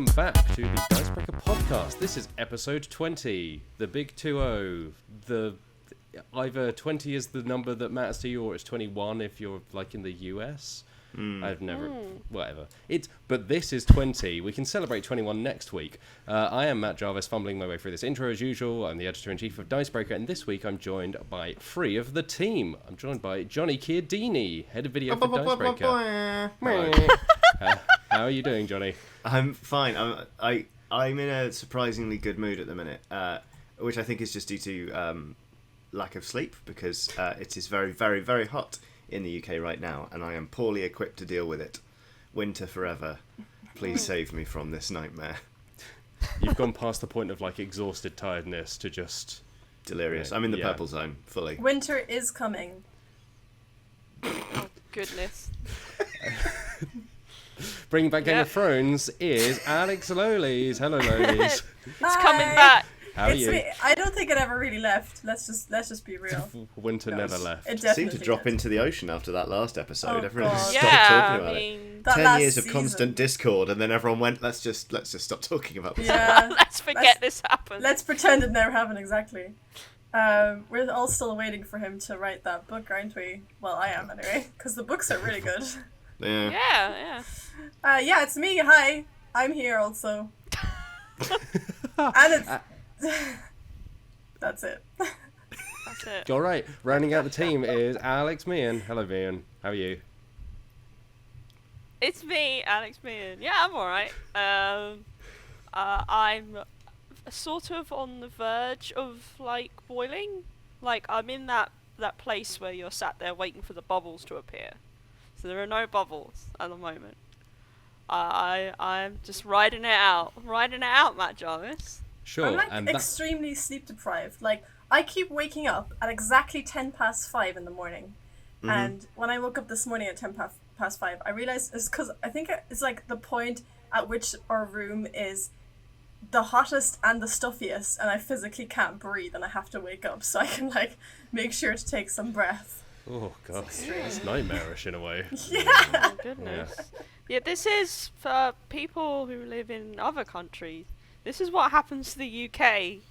welcome back to the Dicebreaker podcast. This is episode 20, the big 2-0. Either 20 is the number that matters to you, or it's 21 if you're like in the US. I've never, whatever. But this is 20. We can celebrate 21 next week. I am Matt Jarvis, fumbling my way through this intro as usual. I'm the editor-in-chief of Dicebreaker, and this week I'm joined by 3 of the team. I'm joined by Johnny Chiodini, head of video for Dicebreaker. How are you doing, Johnny? I'm fine. I'm in a surprisingly good mood at the minute, which I think is just due to lack of sleep, because it is very, very, very hot in the UK right now, and I am poorly equipped to deal with it. Winter forever. Please save me from this nightmare. You've gone past the point of like exhausted tiredness to just delirious. I'm in the purple zone fully. Winter is coming. Oh, goodness. Bringing back Game of Thrones is Alex Lolies. Hello, Lolies. It's coming back. How are you? I don't think it ever really left. Let's just be real. Winter never left. It seemed to drop into the ocean after that last episode. Oh, everyone just God. stopped talking about it. 10 years of season. Constant discord, and then everyone went, let's just stop talking about this. Yeah. Let's forget this happened. Let's pretend it never happened, exactly. We're all still waiting for him to write that book, aren't we? Well, I am anyway, because the books are really good. Yeah. Yeah, it's me. Hi. I'm here also. And it's... That's it. That's it. All right, rounding out the team is Alex Meehan. Hello, Meehan. How are you? It's me, Alex Meehan. Yeah, I'm alright. I'm sort of on the verge of, like, boiling. Like, I'm in that place where you're sat there waiting for the bubbles to appear. So there are no bubbles at the moment. I'm just riding it out. Matt Jarvis. Sure. I'm like extremely sleep deprived. Like, I keep waking up at exactly 5:10 in the morning. Mm-hmm. And when I woke up this morning at 5:10, I realized it's because I think it's like the point at which our room is the hottest and the stuffiest, and I physically can't breathe, and I have to wake up so I can like make sure to take some breath. Oh god, it's nightmarish in a way. Yeah. Oh goodness. Yeah, this is for people who live in other countries. This is what happens to the UK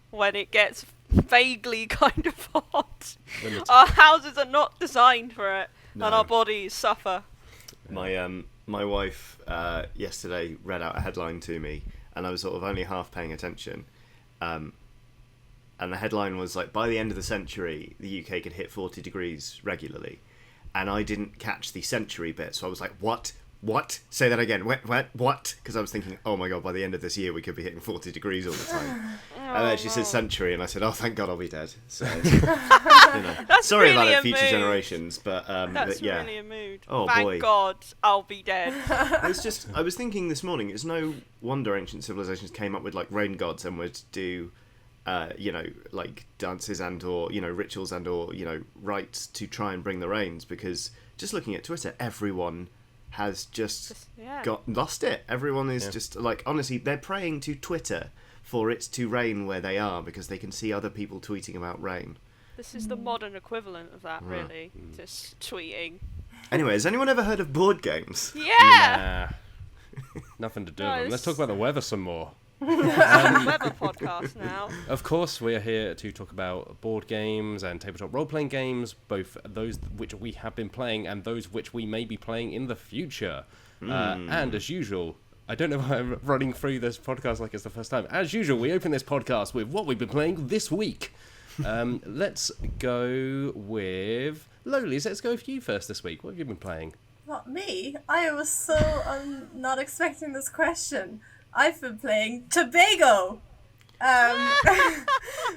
when it gets vaguely kind of hot. Our houses are not designed for it, and our bodies suffer. My wife yesterday read out a headline to me, and I was sort of only half paying attention. And the headline was like, by the end of the century, the UK could hit 40 degrees regularly. And I didn't catch the century bit, so I was like, what? Say that again. What? Because I was thinking, oh my god, by the end of this year we could be hitting 40 degrees all the time. And then she said century, and I said, oh, thank god I'll be dead. So, sorry really about it, future mood. generations, but That's yeah. really a mood. Oh, thank boy. god I'll be dead. It's just, I was thinking this morning, it's no wonder ancient civilizations came up with like rain gods and would do like dances and or rituals and or rites to try and bring the rains, because just looking at Twitter, everyone has just lost it. Everyone is just like, honestly, they're praying to Twitter for it to rain where they are, because they can see other people tweeting about rain. This is the modern equivalent of that, really. Just tweeting. Anyway, has anyone ever heard of board games? Yeah! Nothing to do with them. Let's talk about the weather some more. Weather podcast now. Of course, we're here to talk about board games and tabletop role-playing games, both those which we have been playing and those which we may be playing in the future. And as usual, I don't know why I'm running through this podcast like it's the first time. As usual, we open this podcast with what we've been playing this week. Let's go with Lolies. Let's go with you first this week. What have you been playing? Not me. I was so not expecting this question. I've been playing Tobago.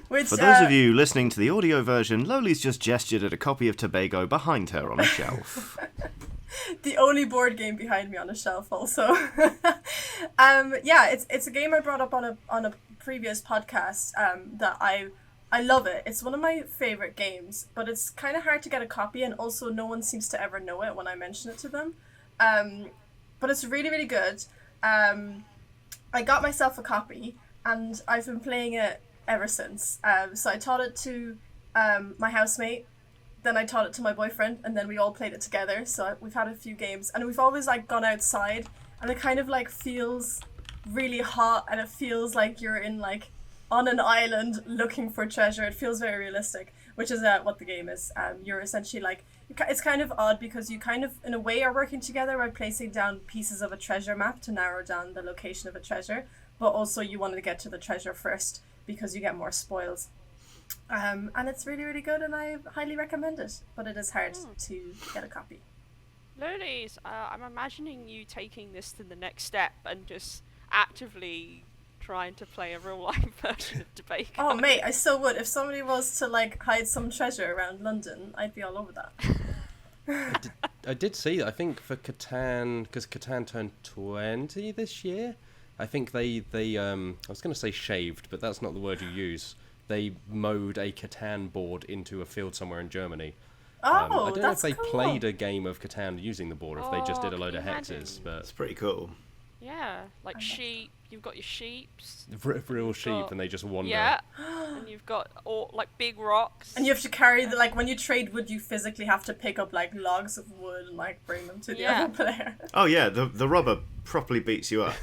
Which, for those of you listening to the audio version, Loli's just gestured at a copy of Tobago behind her on a shelf. The only board game behind me on a shelf also. It's a game I brought up on a previous podcast that I love it. It's one of my favorite games, but it's kind of hard to get a copy, and also no one seems to ever know it when I mention it to them. But it's really, really good. I got myself a copy, and I've been playing it ever since. So I taught it to my housemate, then I taught it to my boyfriend, and then we all played it together. So we've had a few games, and we've always like gone outside, and it kind of like feels really hot, and it feels like you're in like on an island looking for treasure. It feels very realistic, which is what the game is. You're essentially like, it's kind of odd because you kind of in a way are working together by placing down pieces of a treasure map to narrow down the location of a treasure, but also you wanted to get to the treasure first because you get more spoils. And it's really, really good, and I highly recommend it, but it is hard to get a copy. Lolies, I'm imagining you taking this to the next step and just actively trying to play a real life version of Dicebreaker. Oh mate, I so would. If somebody was to like hide some treasure around London, I'd be all over that. I did see, I think for Catan, because Catan turned 20 this year, I think they I was going to say shaved, but that's not the word you use. They mowed a Catan board into a field somewhere in Germany. Oh, I don't know if that's they cool. played a game of Catan using the board, or if they just did a Oh, load of can you hexes, imagine? but It's pretty cool. Yeah, like sheep. You've got your sheeps. real sheep, got- and they just wander. Yeah, and you've got all like big rocks. And you have to carry the, like when you trade wood, you physically have to pick up like logs of wood and like bring them to the Yeah. other player. Oh yeah, the robber properly beats you up.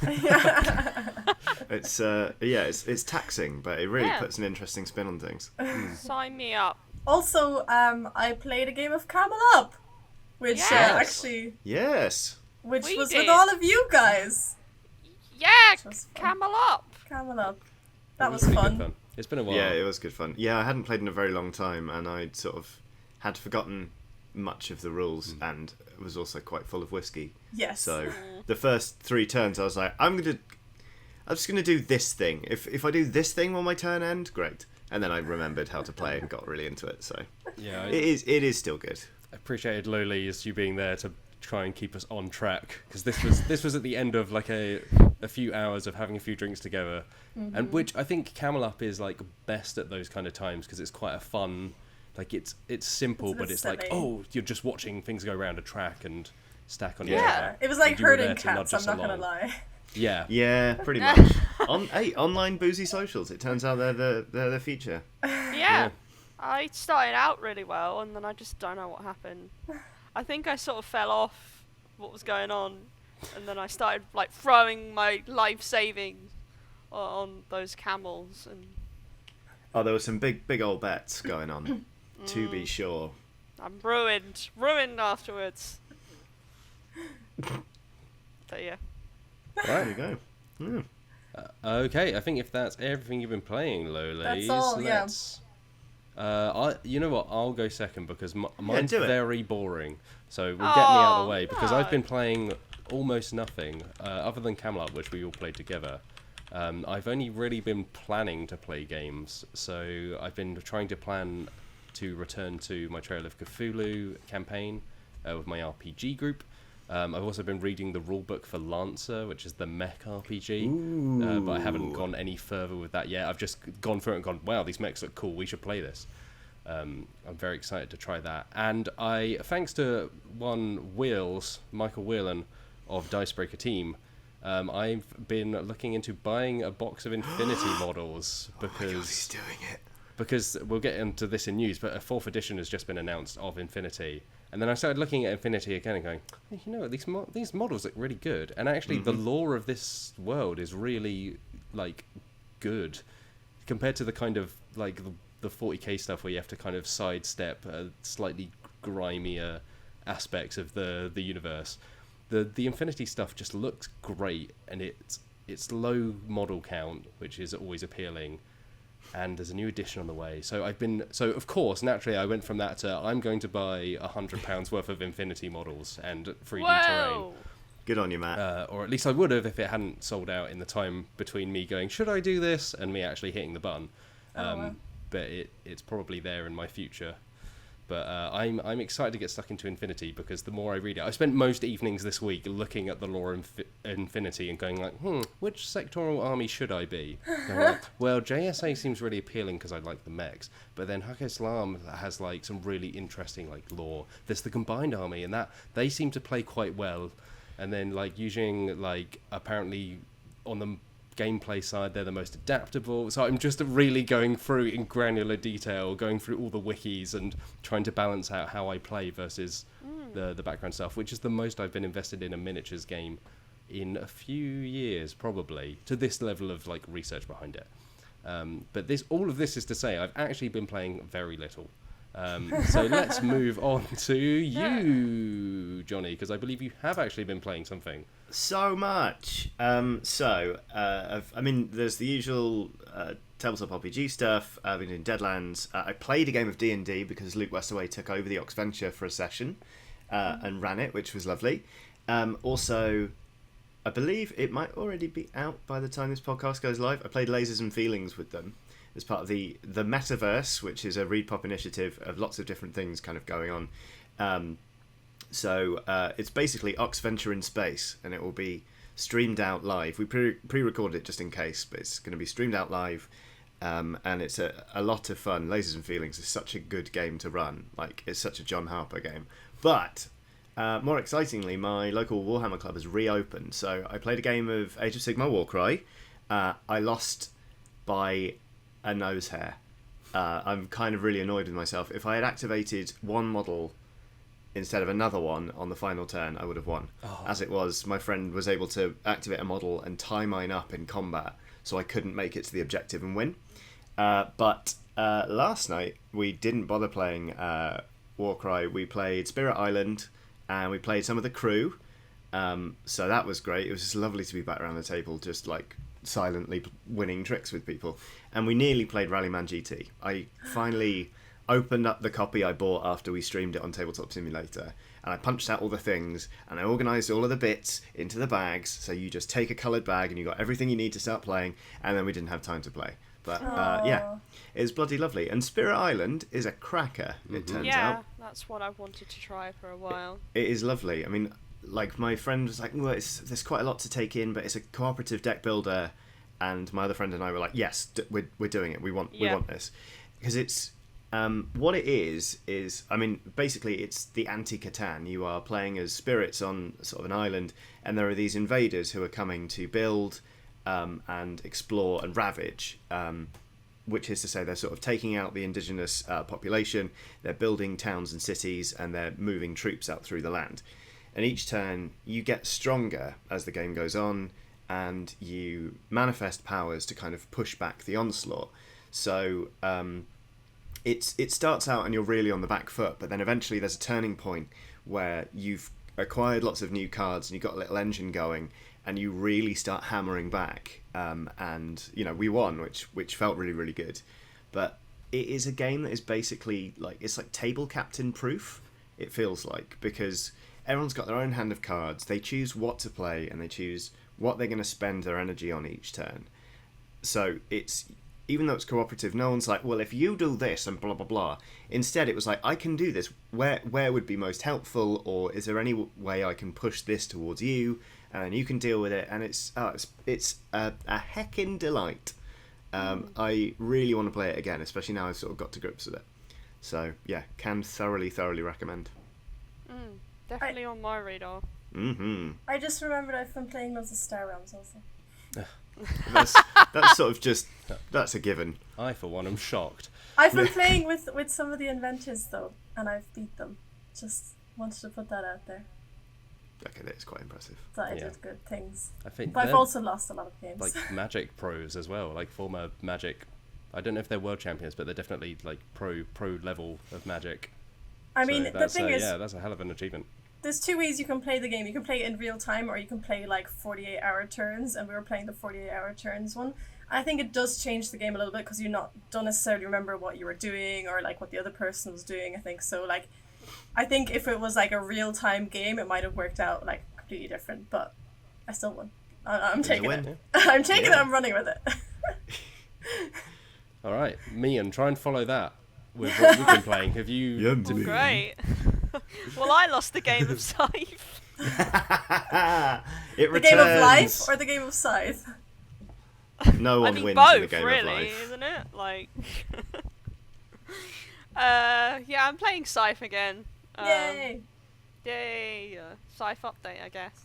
It's taxing, but it really Yeah. puts an interesting spin on things. Sign me up. Also, I played a game of Camel Up, which Yes. actually, Yes. which We was did. with all of you guys. Yeah, Which was fun. Camel Up. Camel Up. It That was pretty good fun. It's been a while. Yeah, it was good fun. Yeah, I hadn't played in a very long time, and I'd sort of had forgotten much of the rules, and was also quite full of whiskey. Yes. So the first 3 turns, I was like, I'm just gonna do this thing. If I do this thing on my turn end, great. And then I remembered how to play and got really into it. So Yeah, I it is still good. appreciated Lolies, you being there to try and keep us on track, because this was at the end of like a few hours of having a few drinks together, and which I think Camel Up is like best at those kind of times, because it's quite a fun, like it's simple, It's a bit but it's like, silly. oh, you're just watching things go around a track and stack on each Yeah, other. it was like And you were herding there to nudge cats. I'm us not gonna along. lie. Yeah, Yeah, pretty much. Online boozy socials. It turns out they're the feature. Yeah. I started out really well, and then I just don't know what happened. I think I sort of fell off what was going on, and then I started like throwing my life savings on those camels, and Oh, there were some big old bets going on, to be sure. I'm ruined afterwards. But yeah. There you go. Mm. Okay, I think if that's everything you've been playing, Lolies, That's all, yeah. let's... you know what? I'll go second, because mine's do it. very boring. So we'll get me out of the Oh, way, because I've no. been playing almost nothing, other than Camel Up, which we all played together. I've only really been planning to play games, so I've been trying to plan to return to my Trail of Cthulhu campaign with my RPG group. I've also been reading the rulebook for Lancer, which is the mech RPG, but I haven't gone any further with that yet. I've just gone through it and gone, wow, these mechs look cool, we should play this. I'm very excited to try that. And thanks to Michael Whelan of Dicebreaker team, I've been looking into buying a box of Infinity models, Oh my God, because he's doing it. because we'll get into this in news, but a 4th edition has just been announced of Infinity. And then I started looking at Infinity again and going, hey, you know what, these models look really good. And actually, the lore of this world is really, like, good. Compared to the kind of, like, the 40k stuff where you have to kind of sidestep slightly grimier aspects of the universe. The Infinity stuff just looks great, and it's low model count, which is always appealing. And there's a new edition on the way. So of course, naturally, I went from that to I'm going to buy £100 worth of Infinity models and 3D terrain. Whoa! Good on you, Matt. Or at least I would have if it hadn't sold out in the time between me going, should I do this, and me actually hitting the button. Wow. But it's probably there in my future. But I'm excited to get stuck into Infinity, because the more I read it, I spent most evenings this week looking at the lore of Infinity and going like, which sectoral army should I be? Going like, well, JSA seems really appealing because I like the mechs, but then Hak Islam has like some really interesting like lore. There's the combined army, and that they seem to play quite well. And then like Yujing, like apparently on the gameplay side, they're the most adaptable. So I'm just really going through in granular detail, going through all the wikis and trying to balance out how I play versus the background stuff, which is the most I've been invested in a miniatures game in a few years, probably, to this level of like research behind it. But all of this is to say, I've actually been playing very little. So let's move on to you, Johnny, because I believe you have actually been playing something. So much. There's the usual tabletop RPG stuff. I've been doing Deadlands. I played a game of D&D because Luke Westaway took over the Oxventure for a session and ran it, which was lovely. Also, I believe it might already be out by the time this podcast goes live. I played Lasers and Feelings with them as part of the Metaverse, which is a Read Pop initiative of lots of different things kind of going on. So it's basically Oxventure in space, and it will be streamed out live. We pre-recorded it just in case, but it's going to be streamed out live, and it's a lot of fun. Lasers and Feelings is such a good game to run. Like, it's such a John Harper game. But more excitingly, my local Warhammer club has reopened. So I played a game of Age of Sigmar Warcry. I lost by a nose hair. I'm kind of really annoyed with myself. If I had activated one model instead of another one on the final turn, I would have won. As it was, my friend was able to activate a model and tie mine up in combat, so I couldn't make it to the objective and win. But last night, we didn't bother playing Warcry. We played Spirit Island, and we played some of the crew. So that was great. It was just lovely to be back around the table, just like silently winning tricks with people. And we nearly played Rallyman GT. I finally opened up the copy I bought after we streamed it on Tabletop Simulator, and I punched out all the things, and I organised all of the bits into the bags, so you just take a coloured bag and you got everything you need to start playing, and then we didn't have time to play. But yeah, it was bloody lovely. And Spirit Island is a cracker, it turns out. Yeah, that's what I've wanted to try for a while. It is lovely. I mean, like, my friend was like, well, there's quite a lot to take in, but it's a cooperative deck builder, and my other friend and I were like, yes, we're doing it. We want this. Because it's... what it is, I mean, basically it's the anti-Catan. You are playing as spirits on sort of an island, and there are these invaders who are coming to build and explore and ravage, which is to say they're sort of taking out the indigenous population, they're building towns and cities, and they're moving troops out through the land. And each turn you get stronger as the game goes on, and you manifest powers to kind of push back the onslaught. So... It starts out and you're really on the back foot, but then eventually there's a turning point where you've acquired lots of new cards and you've got a little engine going, and you really start hammering back. And we won, which felt really, really good. But it is a game that is basically it's like table captain proof. It feels like, because everyone's got their own hand of cards. They choose what to play and they choose what they're going to spend their energy on each turn. So it's. Even though it's cooperative, no one's like, well, if you do this and blah, blah, blah. Instead, it was like, I can do this. Where would be most helpful? Or is there any way I can push this towards you? And you can deal with it. And it's a heckin' delight. I really want to play it again, especially now I've sort of got to grips with it. So, yeah, can thoroughly, thoroughly recommend. Definitely on my radar. Mm-hmm. I just remembered I've been playing loads of Star Realms also. That's sort of just, that's a given. I, for one, am shocked. I've been playing with some of the inventors, though, and I've beat them. Just wanted to put that out there. Okay, that is quite impressive. That I did good things. I think but I've also lost a lot of games. Like Magic pros as well, like former Magic. I don't know if they're world champions, but they're definitely like pro level of Magic. I mean, the thing is... Yeah, that's a hell of an achievement. There's two ways you can play the game. You can play it in real time, or you can play like 48-hour turns, and we were playing the 48-hour turns one. I think it does change the game a little bit, because you don't necessarily remember what you were doing or like what the other person was doing. I think so. Like, I think if it was like a real-time game, it might have worked out like completely different. But I still won. I'm taking it. Yeah. I'm taking it. I'm running with it. All right, Meehan, try and follow that with what we've been playing. Have you? Great. Well, I lost the game of Scythe. The game of life or the game of Scythe? No one wins both, in the game really, of life. Isn't it? Like, I'm playing Scythe again. Yay! Yay! Scythe update, I guess.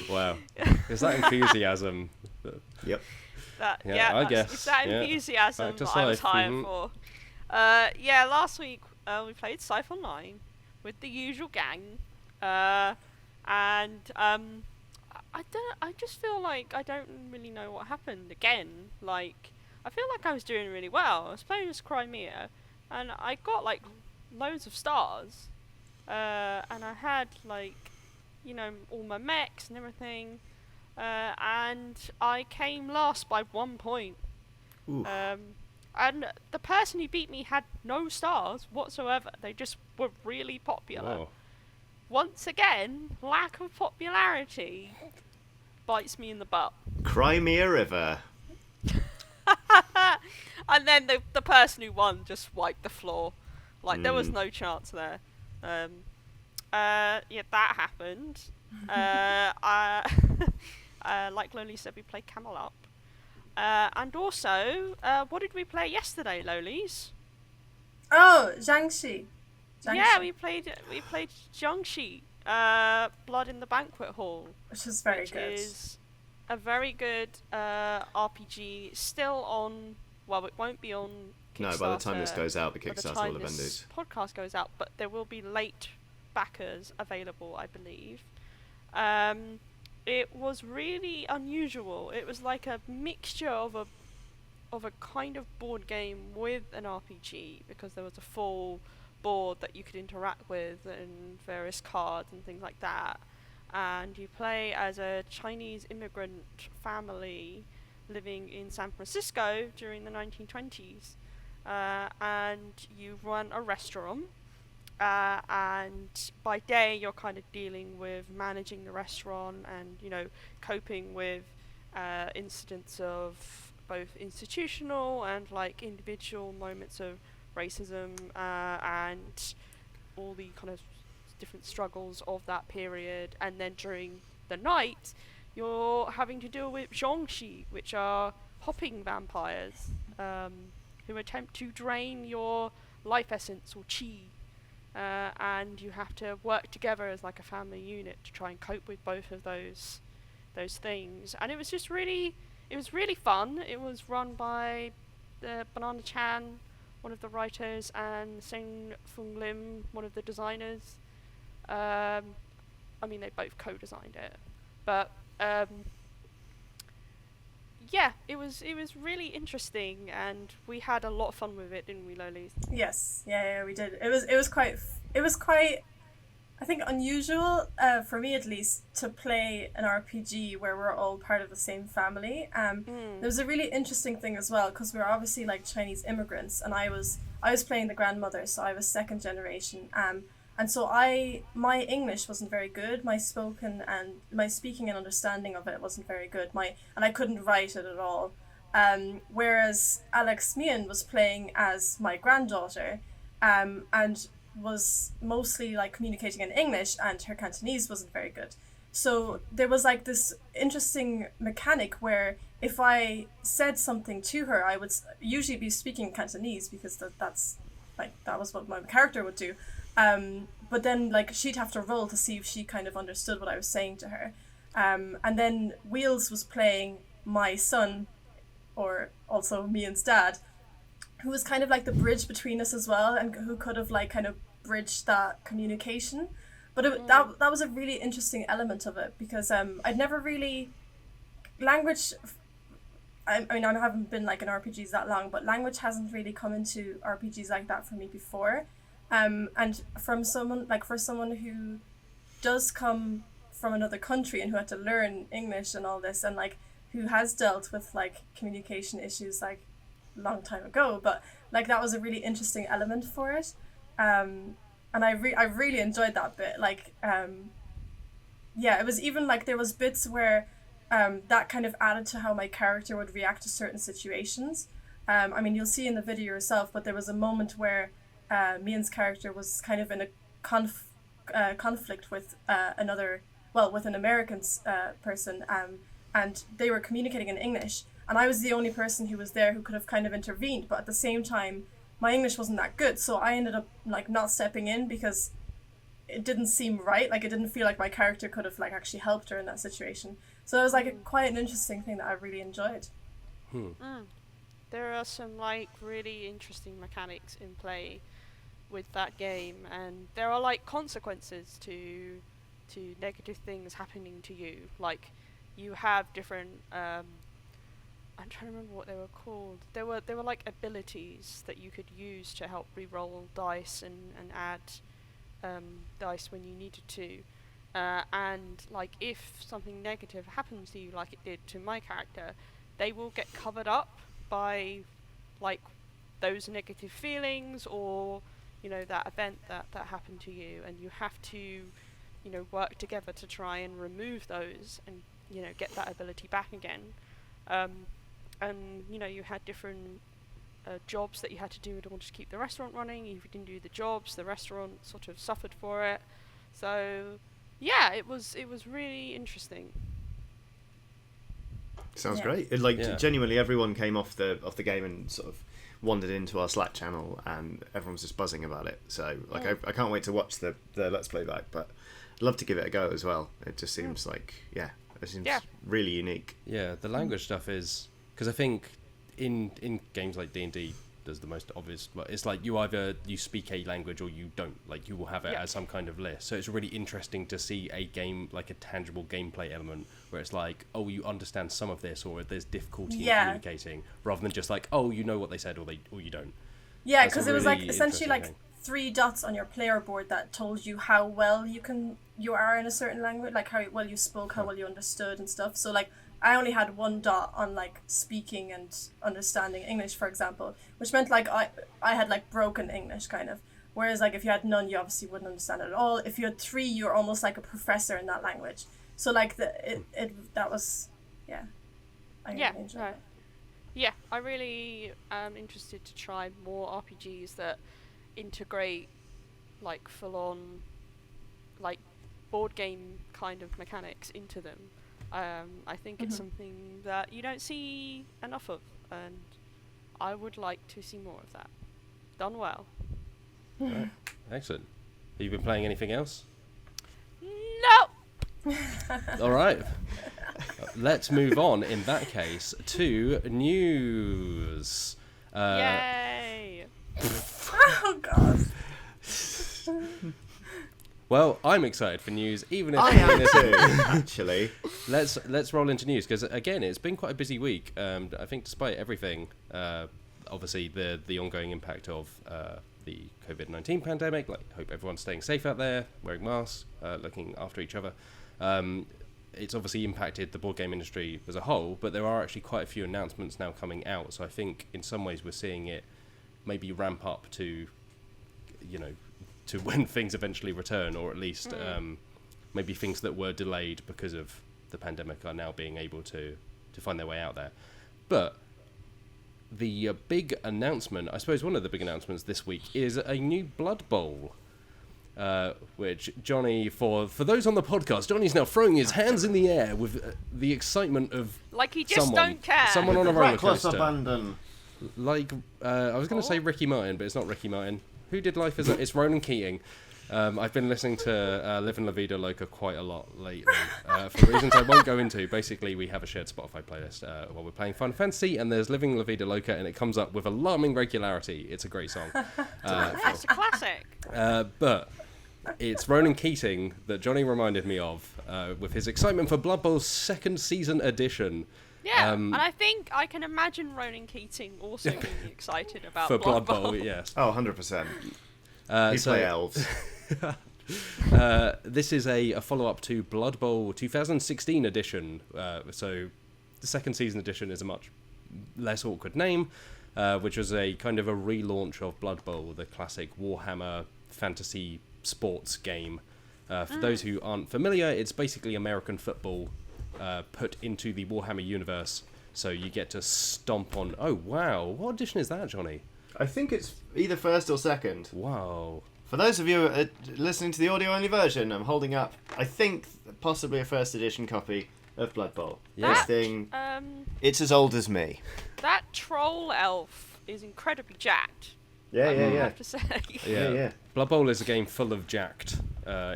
Wow, is that enthusiasm? Yep. I guess. It's that enthusiasm that I was hired for. Last week we played Scythe Online with the usual gang. and I just feel like I don't really know what happened again. Like, I feel like I was doing really well. I was playing as Crimea, and I got like loads of stars, and I had like, all my mechs and everything, and I came last by 1 point. Oof. And the person who beat me had no stars whatsoever. They just were really popular. Whoa. Once again, lack of popularity bites me in the butt. Crimea River. And then the person who won just wiped the floor. Like, there was no chance there. Yeah, that happened. Like Loli said, we played Camel Up. And also, what did we play yesterday, Lolies? Oh, Jiangxi. Yeah, we played Jiangxi, Blood in the Banquet Hall, Which is very good. Which is a very good RPG. Still on. Well, it won't be on Kickstarter. No, by the time this goes out, the Kickstarter will have ended. This podcast goes out, but there will be late backers available, I believe. It was really unusual. It was like a mixture of a kind of board game with an RPG, because there was a full board that you could interact with and various cards and things like that. And you play as a Chinese immigrant family living in San Francisco during the 1920s. And you run a restaurant. And by day you're kind of dealing with managing the restaurant and, coping with incidents of both institutional and like individual moments of racism and all the kind of different struggles of that period. And then during the night you're having to deal with zhongxi, which are hopping vampires who attempt to drain your life essence or qi. And you have to work together as like a family unit to try and cope with both of those things. And it was just really fun. It was run by Banana Chan, one of the writers, and Seng Fung Lim, one of the designers. I mean, they both co-designed it, but yeah, it was really interesting, and we had a lot of fun with it, didn't we, Lolies? Yes, yeah, we did. It was quite, I think, unusual for me at least to play an RPG where we're all part of the same family. There was a really interesting thing as well, because we were obviously like Chinese immigrants, and I was playing the grandmother, so I was second generation. And so my English wasn't very good. My speaking and understanding of it wasn't very good. And I couldn't write it at all. Whereas Alex Meehan was playing as my granddaughter, and was mostly like communicating in English, and her Cantonese wasn't very good. So there was like this interesting mechanic where if I said something to her, I would usually be speaking Cantonese, because that was what my character would do. But then like she'd have to roll to see if she kind of understood what I was saying to her. And then Wheels was playing my son, or also Meehan's dad, who was kind of like the bridge between us as well, and who could have like kind of bridged that communication. But that was a really interesting element of it, because I'd never really language. I mean, I haven't been like in RPGs that long, but language hasn't really come into RPGs like that for me before. And for someone who does come from another country and who had to learn English and all this, and like who has dealt with like communication issues like a long time ago, but like that was a really interesting element for it. And I really enjoyed that bit. Like, yeah, it was even like there was bits where that kind of added to how my character would react to certain situations. I mean, you'll see in the video yourself, but there was a moment where Meehan's character was kind of in a conflict with with an American person, and they were communicating in English, and I was the only person who was there who could have kind of intervened, but at the same time my English wasn't that good, so I ended up like not stepping in because it didn't seem right. Like, it didn't feel like my character could have like actually helped her in that situation. So it was like quite an interesting thing that I really enjoyed. There are some like really interesting mechanics in play with that game, and there are like consequences to to negative things happening to you. Like, you have different I'm trying to remember what they were called. They were like abilities that you could use to help re-roll dice and add dice when you needed to. And like, if something negative happens to you, like it did to my character, they will get covered up by like those negative feelings, or that event that happened to you, and you have to work together to try and remove those and get that ability back again. And you had different jobs that you had to do in order to keep the restaurant running. If you didn't do the jobs, the restaurant sort of suffered for it. So yeah, it was really interesting. Sounds Yeah. great. Genuinely, everyone came off the game and sort of wandered into our Slack channel, and everyone was just buzzing about it. So I can't wait to watch the Let's Play back, but I'd love to give it a go as well. It just seems it seems really unique. Yeah, the language stuff is, because I think in games like D&D, there's the most obvious, but it's like you speak a language or you don't, like you will have it as some kind of list. So it's really interesting to see a game, like a tangible gameplay element where it's like, oh, you understand some of this, or there's difficulty in communicating, rather than just like, oh, you know what they said, or you don't. Yeah, That's a because it was like really essentially like interesting 3 dots on your player board that told you how well you are in a certain language, like how well you spoke, how well you understood and stuff. So like, I only had 1 dot on like speaking and understanding English, for example, which meant like I had like broken English kind of. Whereas like if you had none, you obviously wouldn't understand it at all. If you had 3, you're almost like a professor in that language. So like that was I really enjoyed it. Yeah, I really am interested to try more RPGs that integrate like full on like board game kind of mechanics into them. I think it's something that you don't see enough of, and I would like to see more of that. Done well. Right. Excellent. Have you been playing anything else? No! All right. Let's move on, in that case, to news. Yay! Oh god. Well, I'm excited for news, even if I am too, actually. Let's roll into news, because again, it's been quite a busy week. I think despite everything, obviously the ongoing impact of the COVID-19 pandemic, like, hope everyone's staying safe out there, wearing masks, looking after each other. It's obviously impacted the board game industry as a whole, but there are actually quite a few announcements now coming out. So I think in some ways we're seeing it maybe ramp up to when things eventually return, or at least maybe things that were delayed because of the pandemic are now being able to find their way out there. But the big announcement, I suppose one of the big announcements this week, is a new Blood Bowl, which Johnny, for those on the podcast, Johnny's now throwing his hands in the air with the excitement of like he just don't care. Someone on a roller Reckless coaster. abandon. Like, I was going to say Ricky Martin, but it's not Ricky Martin. Who did Life is... It's Ronan Keating. I've been listening to Live in La Vida Loca quite a lot lately, for reasons I won't go into. Basically, we have a shared Spotify playlist while we're playing Final Fantasy, and there's Living La Vida Loca, and it comes up with alarming regularity. It's a great song. That's a classic. But it's Ronan Keating that Johnny reminded me of with his excitement for Blood Bowl's 2nd season edition. Yeah, and I think I can imagine Ronan Keating also being excited about for Blood Bowl, Bowl. yes. Oh, 100%. We So- play elves. This is a follow-up to Blood Bowl 2016 edition. So the 2nd season edition is a much less awkward name, which was a kind of a relaunch of Blood Bowl, the classic Warhammer fantasy sports game. For those who aren't familiar, it's basically American football put into the Warhammer universe. So you get to stomp on... Oh, wow. What edition is that, Johnny? I think it's either 1st or 2nd. Wow. For those of you listening to the audio-only version, I'm holding up, I think, possibly a 1st edition copy of Blood Bowl. Yeah. This thing, it's as old as me. That troll elf is incredibly jacked. I have to say. Yeah. Blood Bowl is a game full of jacked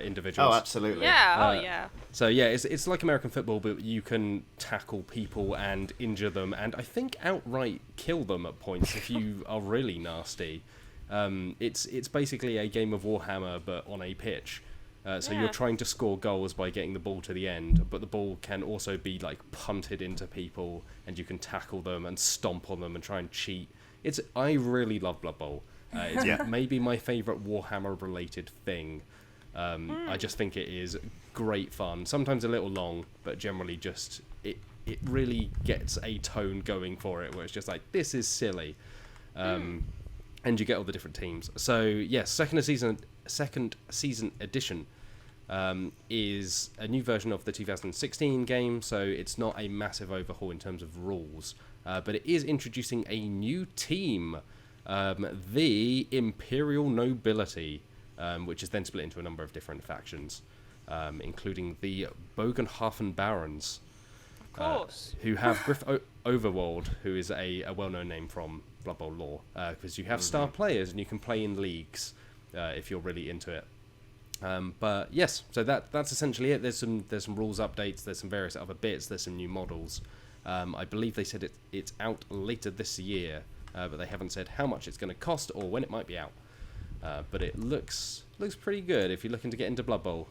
individuals. Oh, absolutely. Yeah, yeah. So yeah, it's like American football, but you can tackle people and injure them, and I think outright kill them at points if you are really nasty. It's basically a game of Warhammer, but on a pitch. So you're trying to score goals by getting the ball to the end, but the ball can also be like punted into people, and you can tackle them and stomp on them and try and cheat. I really love Blood Bowl. It's maybe my favourite Warhammer-related thing. I just think it is great fun. Sometimes a little long, but generally just it really gets a tone going for it, where it's just like, this is silly. And you get all the different teams. So yes, second season edition is a new version of the 2016 game, so it's not a massive overhaul in terms of rules, but it is introducing a new team, the Imperial Nobility, which is then split into a number of different factions, including the Bogenhafen Barons, who have Griff Overwald, who is a well-known name from Blood Bowl lore, because you have star players and you can play in leagues if you're really into it. But yes, so that's essentially it. There's some rules updates, there's some various other bits, there's some new models. I believe they said it's out later this year, but they haven't said how much it's going to cost or when it might be out. But it looks pretty good if you're looking to get into Blood Bowl.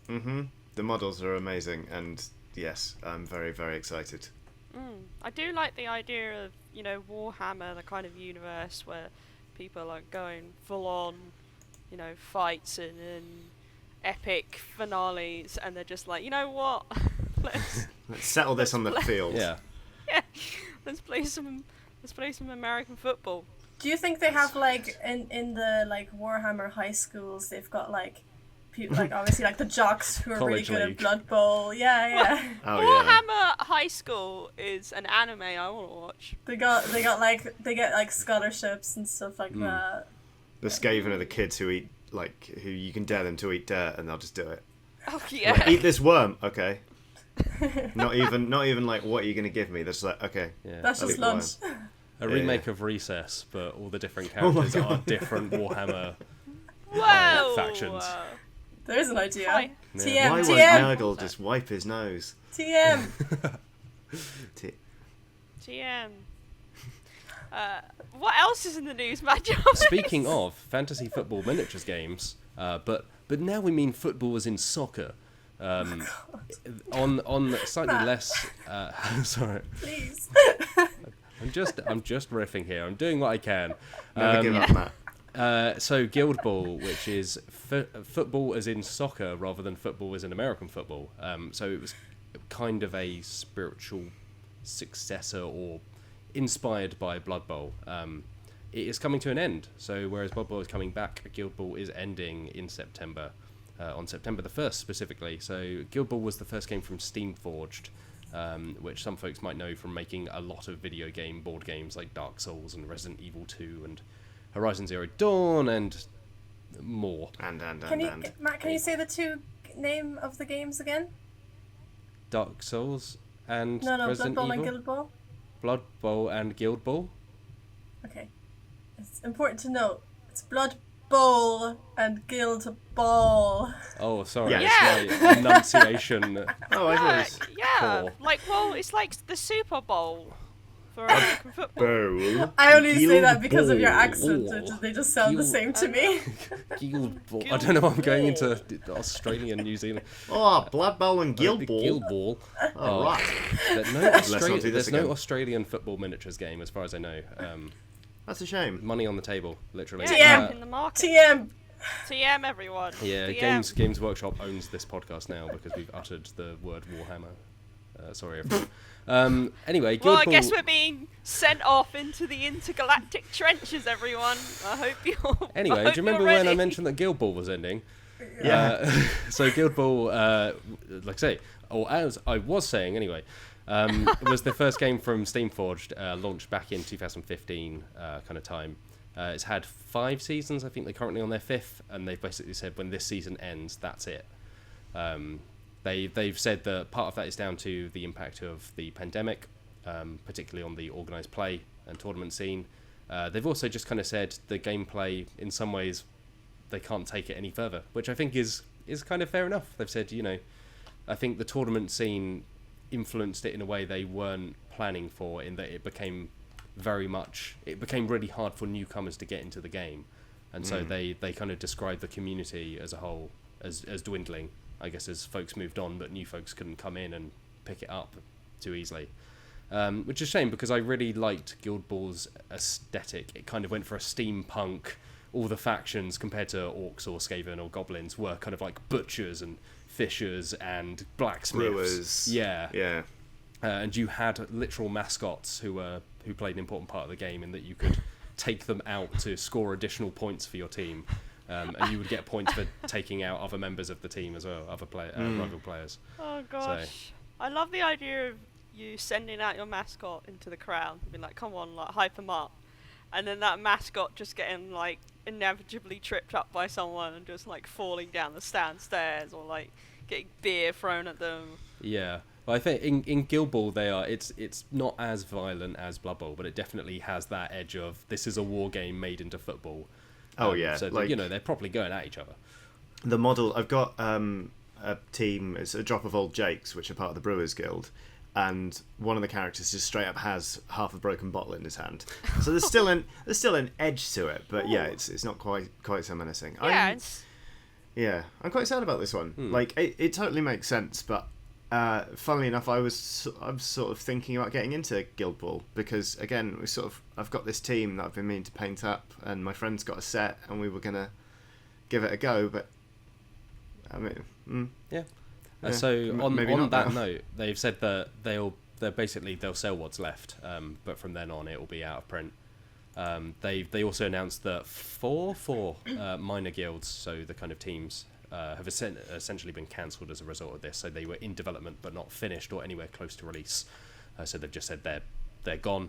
The models are amazing, and yes, I'm very, very excited. I do like the idea of, Warhammer, the kind of universe where people are going full on, fights and epic finales, and they're just like, you know what, let's settle this on the field. Yeah, let's play some American football. Do you think they have like in the like Warhammer high schools, they've got like people like obviously like the jocks who are really College good league. at Blood Bowl? Yeah. Warhammer High School is an anime I want to watch. They get like scholarships and stuff like that. The Skaven are the kids who you can dare them to eat dirt and they'll just do it. Oh yeah. Like, eat this worm, okay. Not even like, what are you going to give me? They're just like, okay. Yeah. That's just lunch. A remake of Recess, but all the different characters are different Warhammer factions. There's an idea. Hi. TM. Why won't TM. Nurgle just wipe his nose? TM. GM. What else is in the news, Matt? Speaking of fantasy football miniatures games, but now we mean football as in soccer. On slightly less. Sorry. Please. I'm just riffing here. I'm doing what I can. Never give up, Matt. So Guild Ball, which is football as in soccer rather than football as in American football. So it was kind of a spiritual successor or inspired by Blood Bowl. It is coming to an end. So whereas Blood Bowl is coming back, Guild Ball is ending in September, on September the 1st specifically. So Guild Ball was the first game from Steamforged, which some folks might know from making a lot of video game board games like Dark Souls and Resident Evil 2 and Horizon Zero Dawn and more. Matt, can you say the two name of the games again? Dark Souls and No, Resident Blood Bowl Evil? and Guild Ball? Blood Bowl and Guild Ball? Okay. It's important to note. It's Blood Bowl and Guild Ball. Oh, sorry. Yeah. It's my enunciation. Oh, I was. Yeah, Cool. it's like the Super Bowl for American football. I only say that Guild because of your Ball. accent. They just sound the Guild- same to me. Guild Ball. I don't know. I'm going into Australia and New Zealand. Oh, Blood Bowl and Guild Ball. Guild Ball. All right. There's not do this there's again. no Australian football miniatures game, as far as I know. That's a shame. Money on the table, literally. TM. In the market. TM. Everyone. Yeah, TM. Games Workshop owns this podcast now because we've uttered the word Warhammer. Sorry, everyone. Anyway, Guild Well, I Ball... guess we're being sent off into the intergalactic trenches, everyone. I hope you're. Anyway, do you remember when I mentioned that Guild Ball was ending? Yeah. So Guild Ball, like I say, or as I was saying anyway, was the first game from Steamforged, launched back in 2015 kind of time. It's had 5 seasons. I think they're currently on their 5th, and they've basically said when this season ends, that's it. They've said that part of that is down to the impact of the pandemic, particularly on the organised play and tournament scene. They've also just kind of said the gameplay, in some ways, they can't take it any further, which I think is kind of fair enough. They've said, I think the tournament scene influenced it in a way they weren't planning for, in that it became really hard for newcomers to get into the game. And so they kind of describe the community as a whole as dwindling, I guess, as folks moved on, but new folks couldn't come in and pick it up too easily. Which is a shame, because I really liked Guild Ball's aesthetic. It kind of went for a steampunk. All the factions, compared to orcs or skaven or goblins, were kind of like butchers and fishers and blacksmiths. Brewers. Yeah. And you had literal mascots who played an important part of the game, in that you could take them out to score additional points for your team, and you would get points for taking out other members of the team as well, other rival players. Oh gosh, I love the idea of you sending out your mascot into the crowd and being like, "Come on, like hype him up," and then that mascot just getting like inevitably tripped up by someone and just like falling down the stairs, or like getting beer thrown at them. Yeah. Well, I think in Guild Ball it's not as violent as Blood Bowl, but it definitely has that edge of, this is a war game made into football. Oh yeah, so like, they're properly going at each other. The model, I've got a team. It's a drop of old Jakes, which are part of the Brewers Guild, and one of the characters just straight up has half a broken bottle in his hand. So there's still an edge to it, but yeah, it's not quite so menacing. Yeah, I'm quite sad about this one. Like it totally makes sense, but funnily enough, I'm sort of thinking about getting into Guild Ball, because again, I've got this team that I've been meaning to paint up, and my friend's got a set, and we were gonna give it a go, but I mean, so on not that now. note, they've said that they'll sell what's left, but from then on it will be out of print. They also announced that four minor guilds, so the kind of teams, have essentially been cancelled as a result of this. So they were in development but not finished or anywhere close to release. So they've just said they're gone.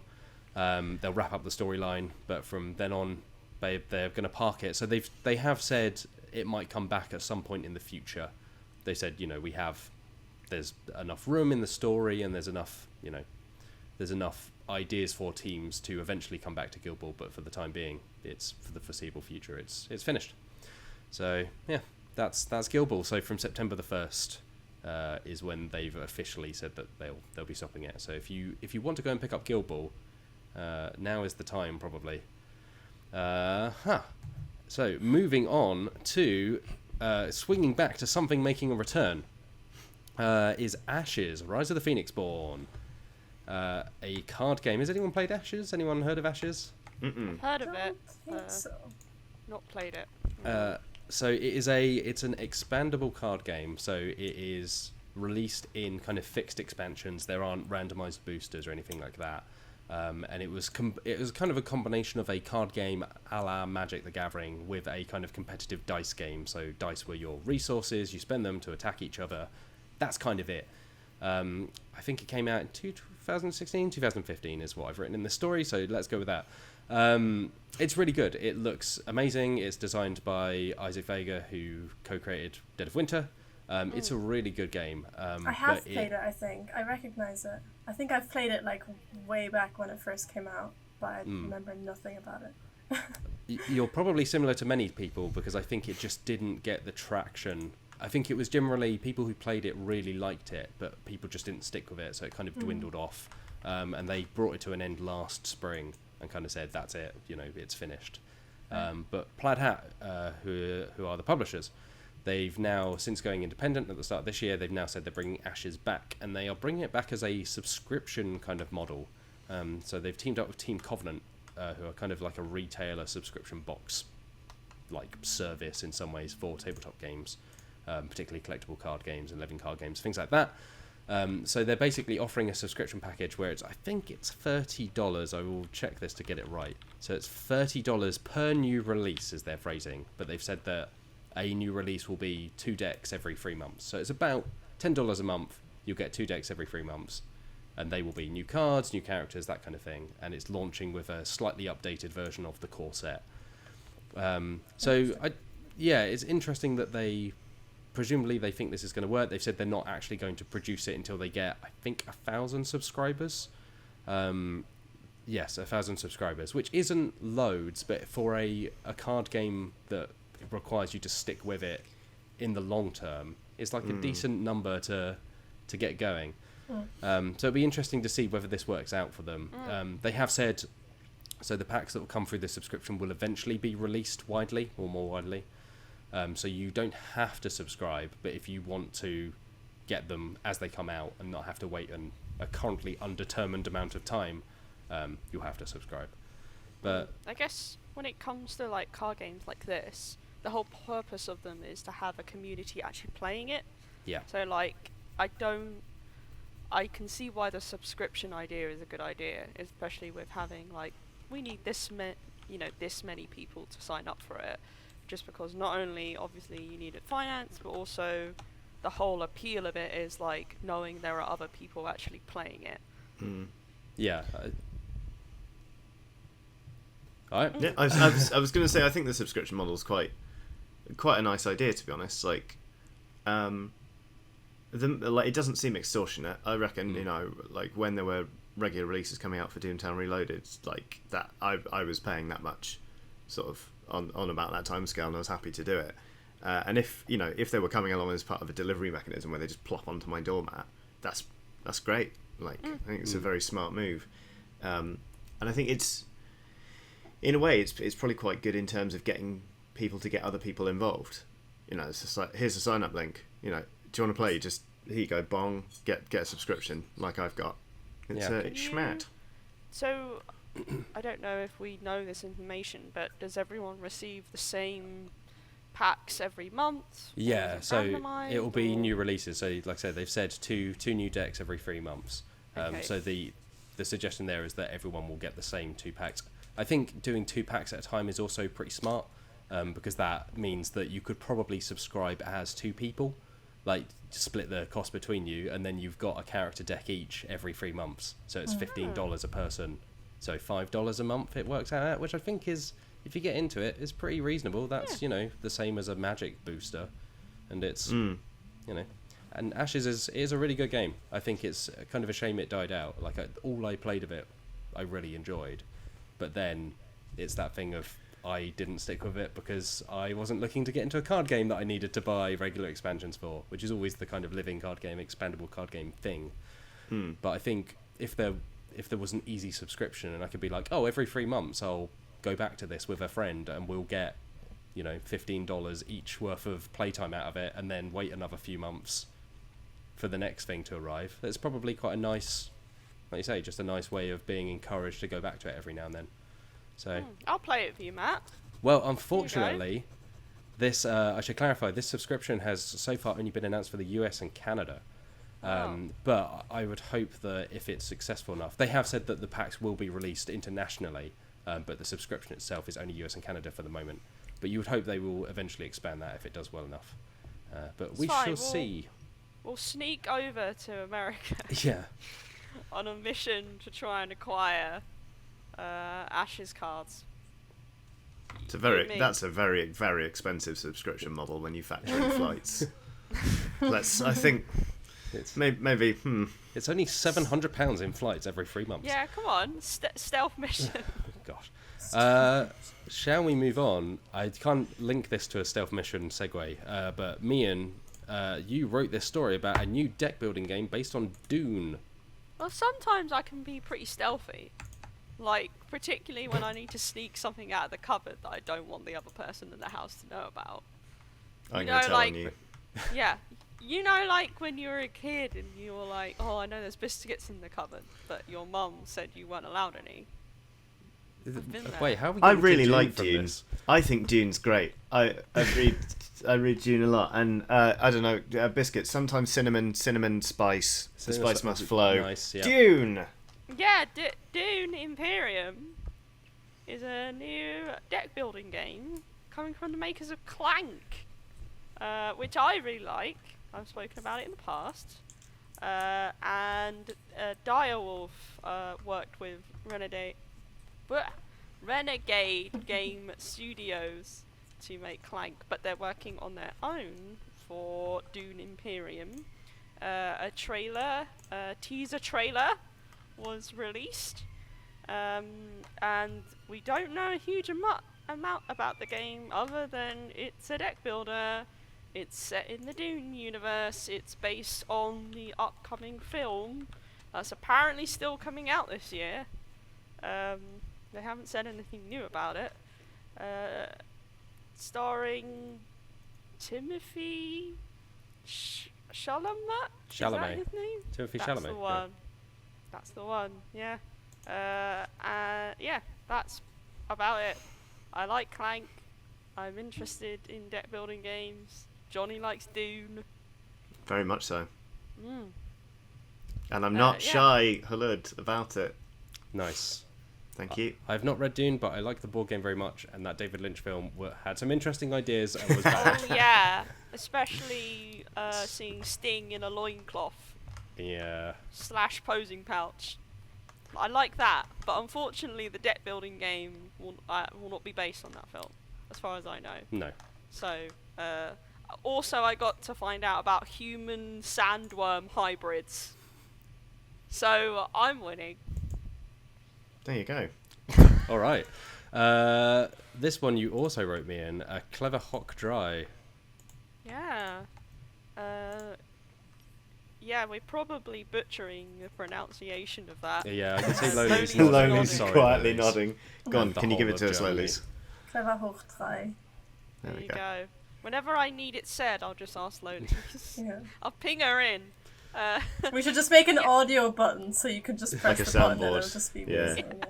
They'll wrap up the storyline, but from then on they're going to park it. So they have said it might come back at some point in the future. They said, there's enough room in the story, and there's enough ideas for teams to eventually come back to Guild Ball, but for the time being, it's for the foreseeable future. It's finished. So yeah, that's Guild Ball. So from September the 1st is when they've officially said that they'll be stopping it. So if you want to go and pick up Guild Ball, now is the time probably. So moving on to swinging back to something making a return, is Ashes: Rise of the Phoenixborn. A card game. Has anyone played Ashes? Anyone heard of Ashes? Mm-mm. Heard of it. I think so. Not played it. So it's an expandable card game. So it is released in kind of fixed expansions. There aren't randomized boosters or anything like that. And it was kind of a combination of a card game a la Magic the Gathering with a kind of competitive dice game. So dice were your resources. You spend them to attack each other. That's kind of it. I think it came out in 2016, 2015 is what I've written in the story, so let's go with that. It's really good. It looks amazing. It's designed by Isaac Vega, who co-created Dead of Winter. It's a really good game. I have played it, I think. I recognise it. I think I've played it like way back when it first came out, but I remember nothing about it. You're probably similar to many people, because I think it just didn't get the traction. I think it was generally people who played it really liked it, but people just didn't stick with it, so it kind of dwindled off. And they brought it to an end last spring and kind of said, that's it, it's finished. But Plaid Hat, who are the publishers, they've now, since going independent at the start of this year, they've now said they're bringing Ashes back, and they are bringing it back as a subscription kind of model. So they've teamed up with Team Covenant, who are kind of like a retailer subscription box, like service in some ways for tabletop games. Particularly collectible card games and living card games, things like that. So they're basically offering a subscription package where I think it's $30. I will check this to get it right. So it's $30 per new release is their phrasing, but they've said that a new release will be 2 decks every 3 months. So it's about $10 a month. You'll get 2 decks every 3 months, and they will be new cards, new characters, that kind of thing. And it's launching with a slightly updated version of the core set. It's interesting that presumably they think this is going to work. They've said they're not actually going to produce it until they get, I think, 1,000 subscribers. Yes, 1,000 subscribers, which isn't loads, but for a card game that requires you to stick with it in the long term, it's like a decent number to get going. So it'll be interesting to see whether this works out for them. They have said, so the packs that will come through the subscription will eventually be released widely, or more widely. So you don't have to subscribe, but if you want to get them as they come out and not have to wait a currently undetermined amount of time, you'll have to subscribe. But I guess when it comes to like card games like this, the whole purpose of them is to have a community actually playing it. yeah, So like, I can see why the subscription idea is a good idea, especially with having like, we need this many people to sign up for it, just because not only obviously you need it financed, but also the whole appeal of it is like knowing there are other people actually playing it. yeah. Alright. Yeah, I was going to say, I think the subscription model is quite a nice idea, to be honest. Like, it doesn't seem extortionate. I reckon, you know, like when there were regular releases coming out for Doomtown Reloaded, like that, I was paying that much, sort of on about that timescale, and I was happy to do it. And if they were coming along as part of a delivery mechanism where they just plop onto my doormat, that's great. Like, I think it's a very smart move, and I think it's, in a way, it's probably quite good in terms of getting people to get other people involved. You know, it's just like, here's a sign up link. You know, do you want to play? Just here you go, bong, get a subscription like I've got. It's schmat. So, I don't know if we know this information, but does everyone receive the same packs every month? Yeah, so randomized, it will be or? new releases. So, like I said, they've said two new decks every 3 months. Okay. So the suggestion there is that everyone will get the same 2 packs. I think doing 2 packs at a time is also pretty smart, because that means that you could probably subscribe as 2 people, like split the cost between you, and then you've got a character deck each every 3 months. So it's $15 a person, so $5 a month it works out at, which I think is, if you get into it, is pretty reasonable. That's the same as a Magic booster, and it's and Ashes is a really good game. I think it's kind of a shame it died out. Like, all I played of it, I really enjoyed. But then it's that thing of, I didn't stick with it because I wasn't looking to get into a card game that I needed to buy regular expansions for, which is always the kind of living card game, expandable card game thing. But I think if there was an easy subscription and I could be like, oh, every 3 months I'll go back to this with a friend and we'll get, $15 each worth of playtime out of it, and then wait another few months for the next thing to arrive. That's probably quite a nice, like you say, just a nice way of being encouraged to go back to it every now and then. So I'll play it for you, Matt. well, unfortunately, this I should clarify, this subscription has so far only been announced for the US and Canada. But I would hope that if it's successful enough, they have said that the packs will be released internationally, but the subscription itself is only US and Canada for the moment. But you would hope they will eventually expand that if it does well enough. But we shall see. We'll sneak over to America Yeah. on a mission to try and acquire Ashes cards. That's a very, very expensive subscription model when you factor in flights. I think It's maybe. It's only £700 in flights every 3 months. Yeah, come on, stealth mission. Gosh. Shall we move on? I can't link this to a stealth mission segue, but Meehan, you wrote this story about a new deck building game based on Dune. Well, sometimes I can be pretty stealthy. Like, particularly when I need to sneak something out of the cupboard that I don't want the other person in the house to know about. I'm going to tell on you. Yeah. You know, like, when you were a kid and you were like, oh, I know there's biscuits in the cupboard, but your mum said you weren't allowed any. Wait, how are we I getting to really Dune like from Dune. this? I think Dune's great. I read Dune a lot, and I don't know, biscuits. Sometimes cinnamon, spice. The spice must flow. Nice, yeah. Dune. Yeah, Dune Imperium is a new deck building game coming from the makers of Clank, which I really like. I've spoken about it in the past. And Direwolf worked with Renegade Game Studios to make Clank, but they're working on their own for Dune Imperium. A teaser trailer was released, and we don't know a huge amount about the game other than it's a deck builder. It's set in the Dune universe. It's based on the upcoming film that's apparently still coming out this year. They haven't said anything new about it. Starring Timothy Chalamet? Is that Chalamet. his name? Timothy That's Chalamet. the yeah. one. That's the one. Yeah. Yeah. That's about it. I like Clank. I'm interested in deck building games. Johnny likes Dune. Very much so. Mm. And I'm not yeah. shy, Hulud, about it. Nice. Thank you. I've not read Dune, but I like the board game very much, and that David Lynch film had some interesting ideas and was bad. Oh yeah, especially seeing Sting in a loincloth Yeah. / posing pouch. I like that, but unfortunately the deck building game will not be based on that film, as far as I know. No. So, also I got to find out about human sandworm hybrids. So I'm winning. There you go. All right. This one you also wrote me in, a clever hock dry. Yeah. Yeah, we're probably butchering the pronunciation of that. Yeah, I can see Lolies Lolies nodding. nodding. Lolies Sorry, quietly Lolies. nodding. Go on, The can you give whole it to of us, Germany. Lolies? Clever hoch 3. There There we you go. go. Whenever I need it said, I'll just ask Lolies. Yeah. I'll ping her in. We should just make an audio button so you can just press Like a the button and soundboard. it'll just be Yeah. music. Yeah.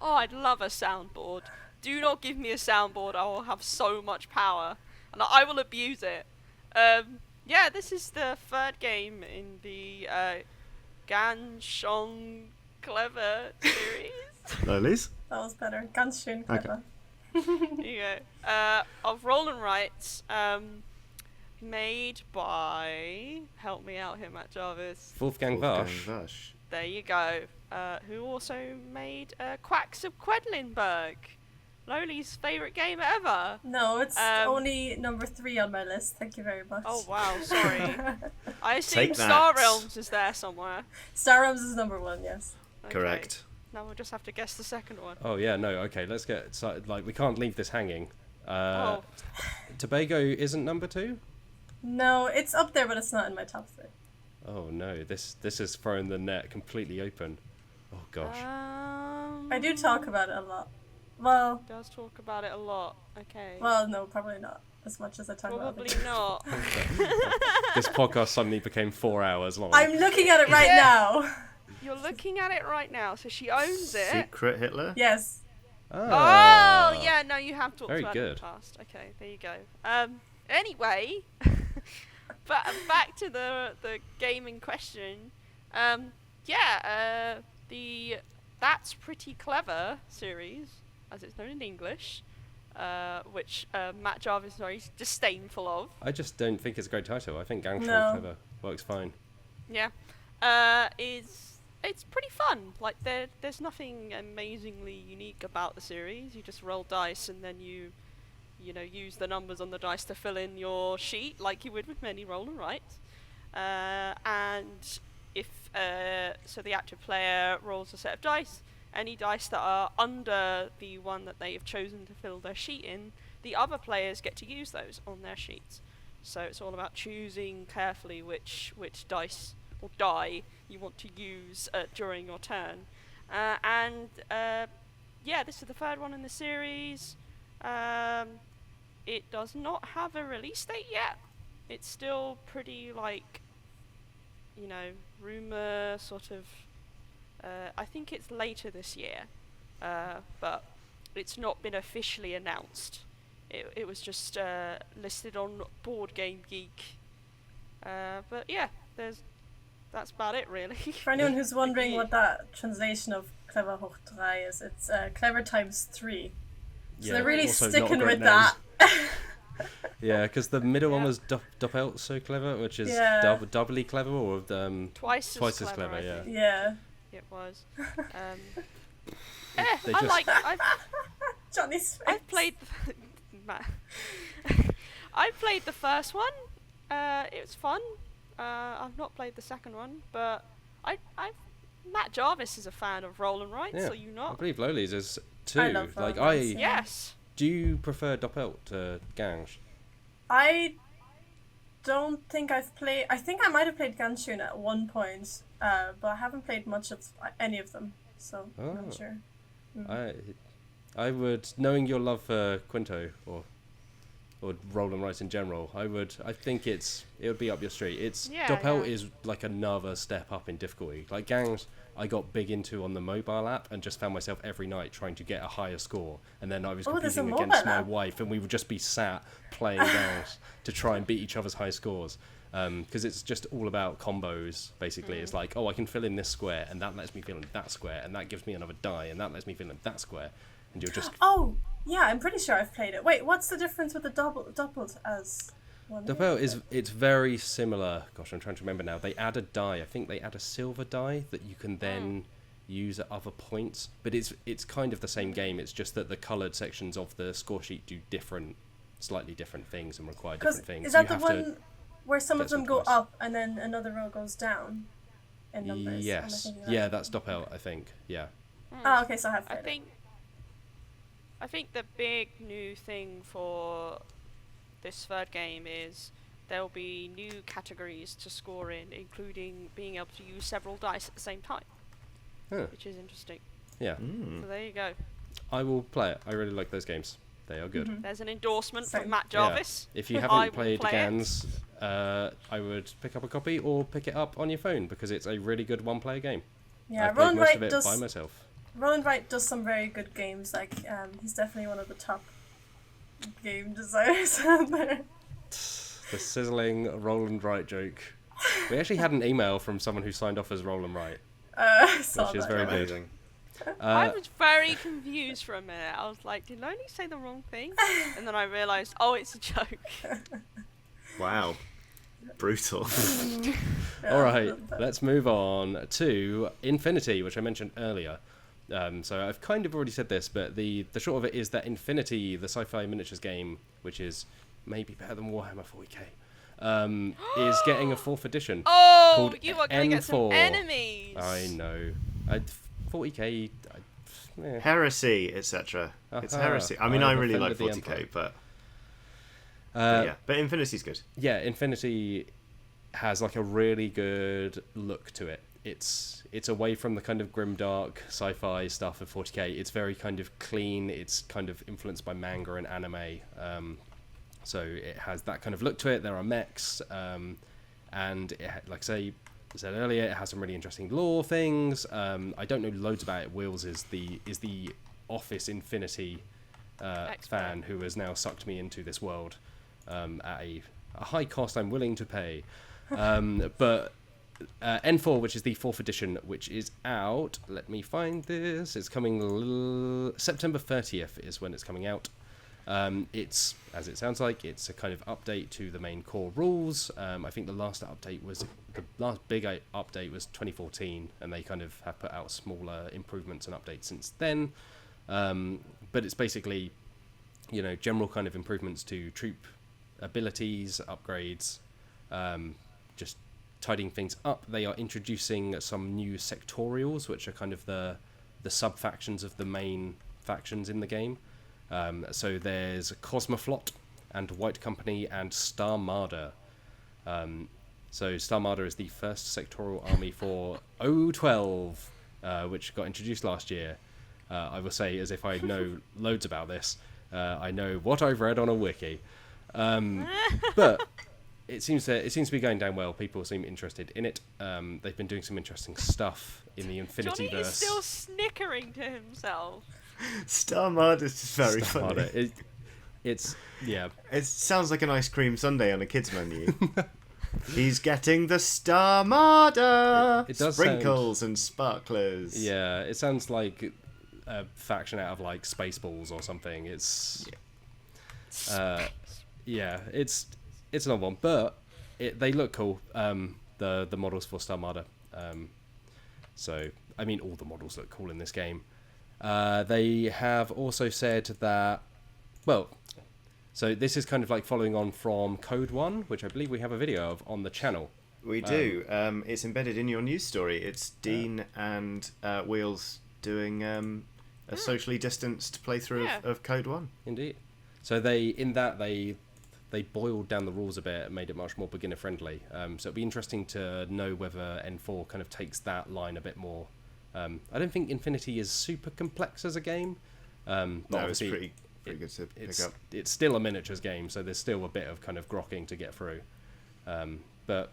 Oh, I'd love a soundboard. Do not give me a soundboard. I will have so much power, and I will abuse it. Yeah, this is the third game in the Ganshong Clever series. Lolies? That was better. Ganz schön clever. There you go. Of Roll and Writes, made by, help me out here, Matt Jarvis. Wolfgang Vasch. Vash. There you go. Who also made Quacks of Quedlinburg, Loli's favourite game ever. No, it's Um, only number 3 on my list. Thank you very much. Oh wow, sorry. I assume Take Star that. Realms is there somewhere. Star Realms is number 1, yes. Okay. Correct. Now we'll just have to guess the second one. Oh yeah, no, okay, let's get started. Like, we can't leave this hanging. Oh, Tobago isn't number 2? No, it's up there, but it's not in my top 3. Oh no, this has thrown the net completely open. Oh gosh. I do talk about it a lot. Well, Does talk about it a lot. Okay. no, probably not as much as I talk about Probably it. not. This podcast suddenly became 4 hours long. I'm looking at it right Yeah. now. You're looking at it right now, so she owns it. Secret Hitler? Yes. Ah. Oh, yeah, no, you have talked Very about it in good. the past. Okay, there you go. Anyway, but back to the game in question. The That's Pretty Clever series, as it's known in English, which Matt Jarvis is very disdainful of. I just don't think it's a great title. I think Gang No. Clever works fine. Yeah, it's pretty fun. Like there's nothing amazingly unique about the series. You just roll dice and then you use the numbers on the dice to fill in your sheet, like you would with many roll and writes. And if so, the active player rolls a set of dice. Any dice that are under the one that they have chosen to fill their sheet in, the other players get to use those on their sheets. So it's all about choosing carefully which dice or die you want to use during your turn. This is the third one in the series. It does not have a release date yet. It's still pretty rumor sort of. I think it's later this year, but it's not been officially announced. It was just listed on Board Game Geek. But yeah, that's about it really. For anyone who's wondering what that translation of Clever hoch 3 is, it's clever times 3. So they're really also not a sticking great with name. that. Yeah, because the middle one Yeah. was Doppelt so clever, which is Yeah. doubly clever, or Twice as clever, I yeah. think Yeah. it was. They I just- like. Johnny's I've played. I played the first one. It was fun. I've not played the second one, but Matt Jarvis is a fan of roll and write, Yeah, so you I not? believe Lolies is too. I love like Roll I, and Writes, yeah. Yes. do you prefer Doppelt to Gange? I don't think I've played. I think I might have played Ganshun at one point, but I haven't played much of any of them, so I'm Oh. not sure. I would, knowing your love for Quinto, or or roll and write in general, I think it would be up your street. Yeah, Doppel yeah. is like another step up in difficulty. Like Gangs, I got big into on the mobile app and just found myself every night trying to get a higher score. And then I was there's a competing mobile against my app. wife, and we would just be sat playing Gangs to try and beat each other's high scores. Because it's just all about combos, basically. It's like, I can fill in this square, and that lets me fill in that square, and that gives me another die, and that lets me fill in that square. And you're just... Oh, yeah, I'm pretty sure I've played it. Wait, what's the difference with the doubled as one? Doppel it's very similar. Gosh, I'm trying to remember now. They add a die. I think they add a silver die that you can then use at other points. But it's kind of the same game. It's just that the coloured sections of the score sheet do slightly different things and require different things. Is that You the have one where some of get them some go points. up and then another row goes down in numbers? Yes. Am I thinking Yeah, right? that's Doppel, I think. Yeah. Oh, okay, so I have I played it. I think the big new thing for this third game is there'll be new categories to score in, including being able to use several dice at the same time, Huh. which is interesting. Yeah. So there you go. I will play it. I really like those games. They are good. There's an endorsement Same. from Matt Yeah. Jarvis. If you I haven't will played play it. Gans, I would pick up a copy or pick it up on your phone because it's a really good one-player game. Yeah, I've played Roland most Wright of it does. by myself. Roland Wright does some very good games. Like, he's definitely one of the top game designers out there. The sizzling Roland Wright joke. We actually had an email from someone who signed off as Roland Wright. I saw Which is that. very good. Amazing. I was very confused for a minute. I was like, did Lonely say the wrong thing? And then I realised, it's a joke. Wow. Brutal. Yeah, All right, but- let's move on to Infinity, which I mentioned earlier. So I've kind of already said this, but the short of it is that Infinity, the sci-fi miniatures game, which is maybe better than Warhammer 40k, is getting a 4th edition. Oh, Called you are going to get some N4. enemies. I know. 40k... eh. Heresy, etc. It's Aha. heresy. I mean, I I've really like offended the 40k, Emperor. but yeah. But Infinity's good. Yeah, Infinity has like a really good look to it. It's away from the kind of grimdark sci-fi stuff of 40k. It's very kind of clean. It's kind of influenced by manga and anime. So it has that kind of look to it. There are mechs, and like I said earlier, it has some really interesting lore things. I don't know loads about it. Wheels is the Office Infinity fan who has now sucked me into this world at a high cost I'm willing to pay. But N4, which is the 4th edition, which is out. Let me find this. It's coming September 30th is when it's coming out. It's, as it sounds like, it's a kind of update to the main core rules. I think the last big update was 2014, and they kind of have put out smaller improvements and updates since then. But it's basically, general kind of improvements to troop abilities, upgrades, just tidying things up. They are introducing some new sectorials, which are kind of the sub-factions of the main factions in the game. So there's Cosmoflot and White Company and Star Marder. So Star Marder is the first sectoral army for O12, which got introduced last year. I will say, as if I know loads about this, I know what I've read on a wiki. But it seems to be going down well. People seem interested in it. They've been doing some interesting stuff in the Infinityverse. Johnny is still snickering to himself. Star Marder's just very Star funny. Marder. It's yeah. It sounds like an ice cream sundae on a kid's menu. He's getting the Star Marder! It does Sprinkles and sparklers. Yeah, it sounds like a faction out of like Spaceballs or something. It's yeah, it's an odd one, but they look cool. The models for Star Marder. So I mean, all the models look cool in this game. They have also said that, well, so this is kind of like following on from Code 1, which I believe we have a video of on the channel. We do. It's embedded in your news story. It's Dean and Wheels doing a socially distanced playthrough Yeah. of Code 1. Indeed. So they boiled down the rules a bit and made it much more beginner friendly. So it'd be interesting to know whether N4 kind of takes that line a bit more. I don't think Infinity is super complex as a game. But No, it's obviously pretty good to pick it's up. it's still a miniatures game, so there's still a bit of kind of grokking to get through. But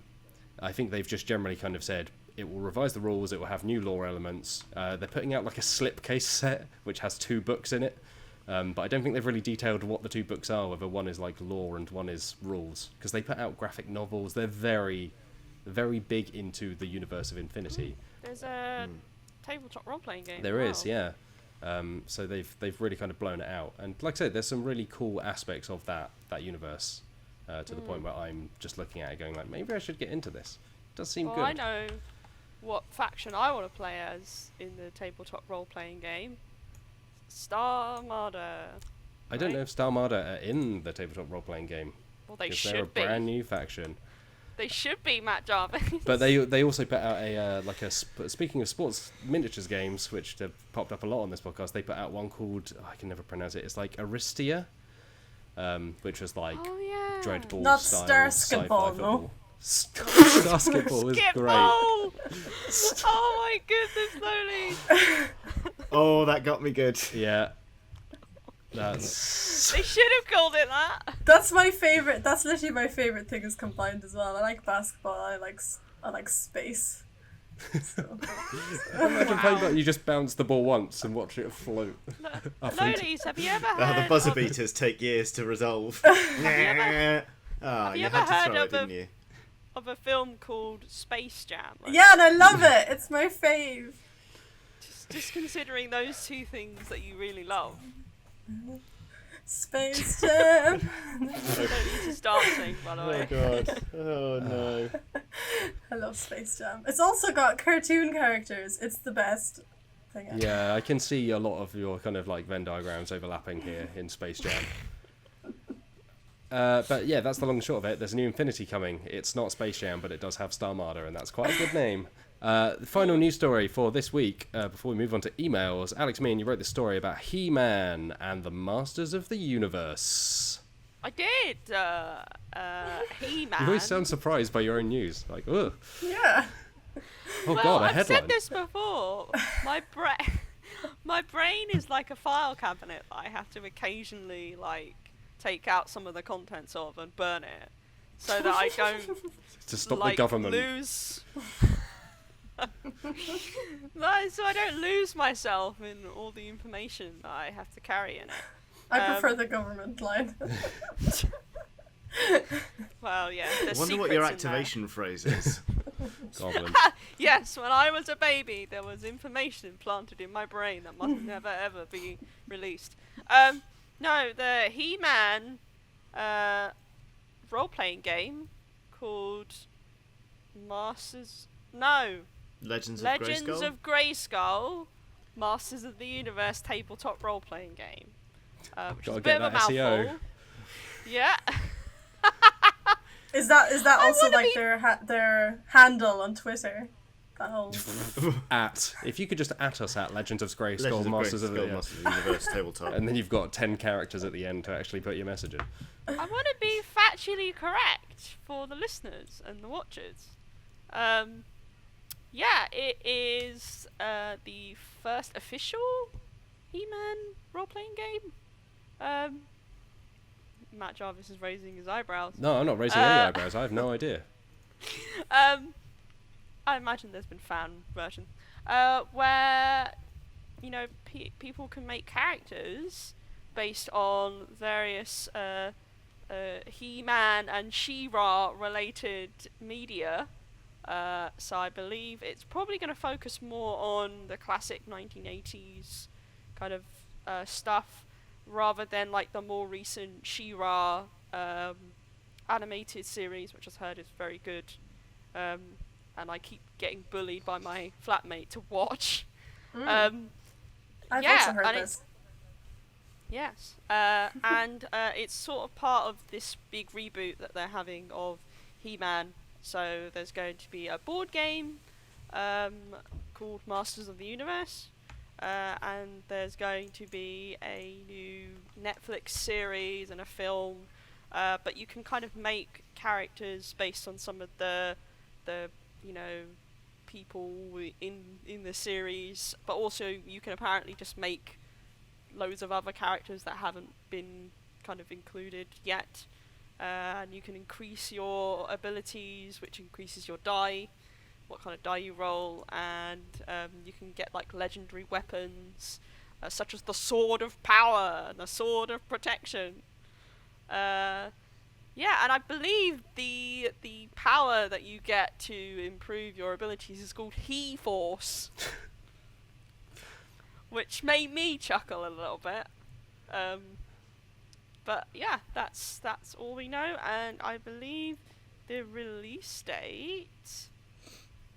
I think they've just generally kind of said it will revise the rules, it will have new lore elements. They're putting out like a slipcase set, which has 2 books in it. But I don't think they've really detailed what the 2 books are, whether one is like lore and one is rules. Because they put out graphic novels. They're very, very big into the universe of Infinity. There's a tabletop role-playing game. There is, yeah. So they've really kind of blown it out. And like I said, there's some really cool aspects of that universe to the point where I'm just looking at it going like, maybe I should get into this. It does seem good. I know what faction I want to play as in the tabletop role-playing game. Starmarder. I don't know if Starmarder are in the tabletop role-playing game. Well, they 'cause should they're a be. brand new faction. They should be, Matt Jarvis. But they also put out a speaking of sports miniatures games, which have popped up a lot on this podcast. They put out one called I can never pronounce it. It's like Aristia, which was like Dreadball Not style STARSKETBALL, sci-fi no. football. STARSKETBALL is great. Oh my goodness, Lolies. Oh, that got me good. Yeah, that's They should have called it that. That's my favorite. That's literally my favorite thing is combined as well. I like basketball. I like space. So. imagine playing that. You just bounce the ball once and watch it float. Lolies, have you ever The heard buzzer of, beaters take years to resolve. you you ever had to heard throw of it, didn't you? of a film called Space Jam? Like, Yeah, and I love it. It's my fave. just considering those 2 things that you really love. Space Jam. Lolies is dancing, by the way. God. Oh no. I love Space Jam. It's also got cartoon characters. It's the best thing ever. Yeah, I can see a lot of your kind of like Venn diagrams overlapping here in Space Jam. But yeah, that's the long and short of it. There's a new Infinity coming. It's not Space Jam, but it does have Starmarder, and that's quite a good name. The final news story for this week, before we move on to emails. Alex, Meehan, you wrote this story about He-Man and the Masters of the Universe. I did. He-Man. You always sound surprised by your own news. Like, ugh. Yeah. Oh well, god, a I've headline. said this before. My brain is like a file cabinet that I have to occasionally like take out some of the contents of and burn it, so that I don't To stop like the government. lose. No, so I don't lose myself in all the information that I have to carry in it. I prefer the government line. Well, yeah. I There's wonder what your secrets in there. activation phrase is. Goblin. Yes, when I was a baby, there was information planted in my brain that must never ever be released. No, the He-Man role-playing game called Legends Legends of Grayskull? of Grayskull, Masters of the Universe tabletop role-playing game. Which is Gotta a bit get of a that SEO. mouthful. Yeah. Is that also wanna like be- their handle on Twitter? That whole If you could just at us at Legends of Grayskull, Legends of Masters of the Grayskull, Masters of the Universe tabletop. and then you've got 10 characters at the end to actually put your message in. I want to be factually correct for the listeners and the watchers. Yeah, it is the first official He-Man role-playing game. Matt Jarvis is raising his eyebrows. No, I'm not raising any eyebrows. I have no idea. I imagine there's been fan version where people can make characters based on various He-Man and She-Ra related media. So I believe it's probably going to focus more on the classic 1980s kind of stuff, rather than like the more recent She-Ra animated series, which I've heard is very good. And I keep getting bullied by my flatmate to watch. I've yeah, also heard and this. Yes, and it's sort of part of this big reboot that they're having of He-Man. So there's going to be a board game called Masters of the Universe, and there's going to be a new Netflix series and a film. But you can kind of make characters based on some of the people in the series, but also you can apparently just make loads of other characters that haven't been kind of included yet. And you can increase your abilities, which increases your die, what kind of die you roll, and you can get like legendary weapons, such as the Sword of Power and the Sword of Protection. Yeah, and I believe the power that you get to improve your abilities is called He Force, which made me chuckle a little bit. But yeah, that's all we know, and I believe the release date,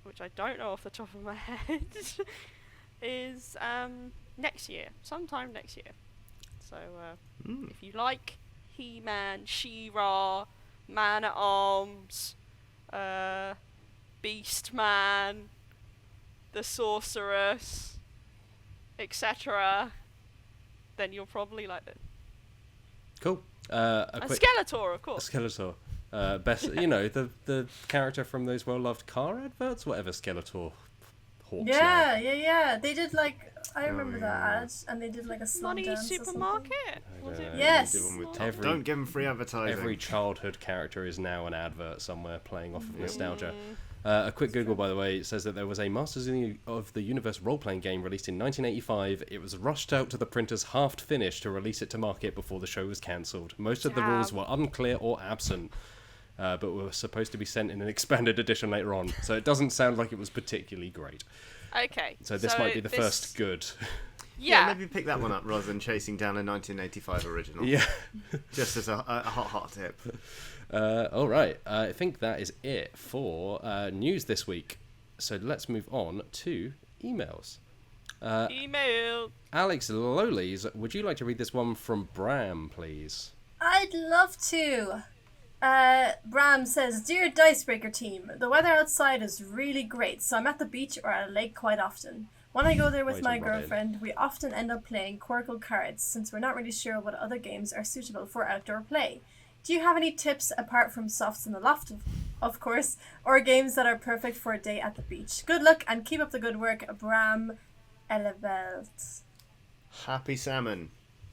which I don't know off the top of my head, is next year, sometime next year. So if you like He-Man, She-Ra, Man-at-Arms, Beast-Man, the Sorceress, etc., then you'll probably like it. Cool. And Skeletor, of course. Skeletor. Best, the character from those well-loved car adverts, whatever Skeletor hawks. Yeah. They did I remember that ad, and they did a slam Money dance Supermarket? Was it? Yes. Did one with Every- Don't give them free advertising. Every childhood character is now an advert somewhere playing off of nostalgia. A quick Google, by the way, says that there was a Masters of the Universe role-playing game released in 1985. It was rushed out to the printers half-finished to release it to market before the show was cancelled. Most of the rules were unclear or absent, but were supposed to be sent in an expanded edition later on. So it doesn't sound like it was particularly great. Okay. So this might be the first good. Yeah. Maybe pick that one up rather than chasing down a 1985 original. Yeah. Just as a hot tip. All right. I think that is it for news this week. So let's move on to emails. Email. Alex Lolies, would you like to read this one from Bram, please? I'd love to. Bram says, Dear Dicebreaker team, the weather outside is really great, so I'm at the beach or at a lake quite often. When I go there with Way my to rot in. girlfriend, we often end up playing Quirkle cards, since we're not really sure what other games are suitable for outdoor play. Do you have any tips, apart from Softs in the Loft, of course, or games that are perfect for a day at the beach? Good luck and keep up the good work, Bram Elevelt. Happy Salmon.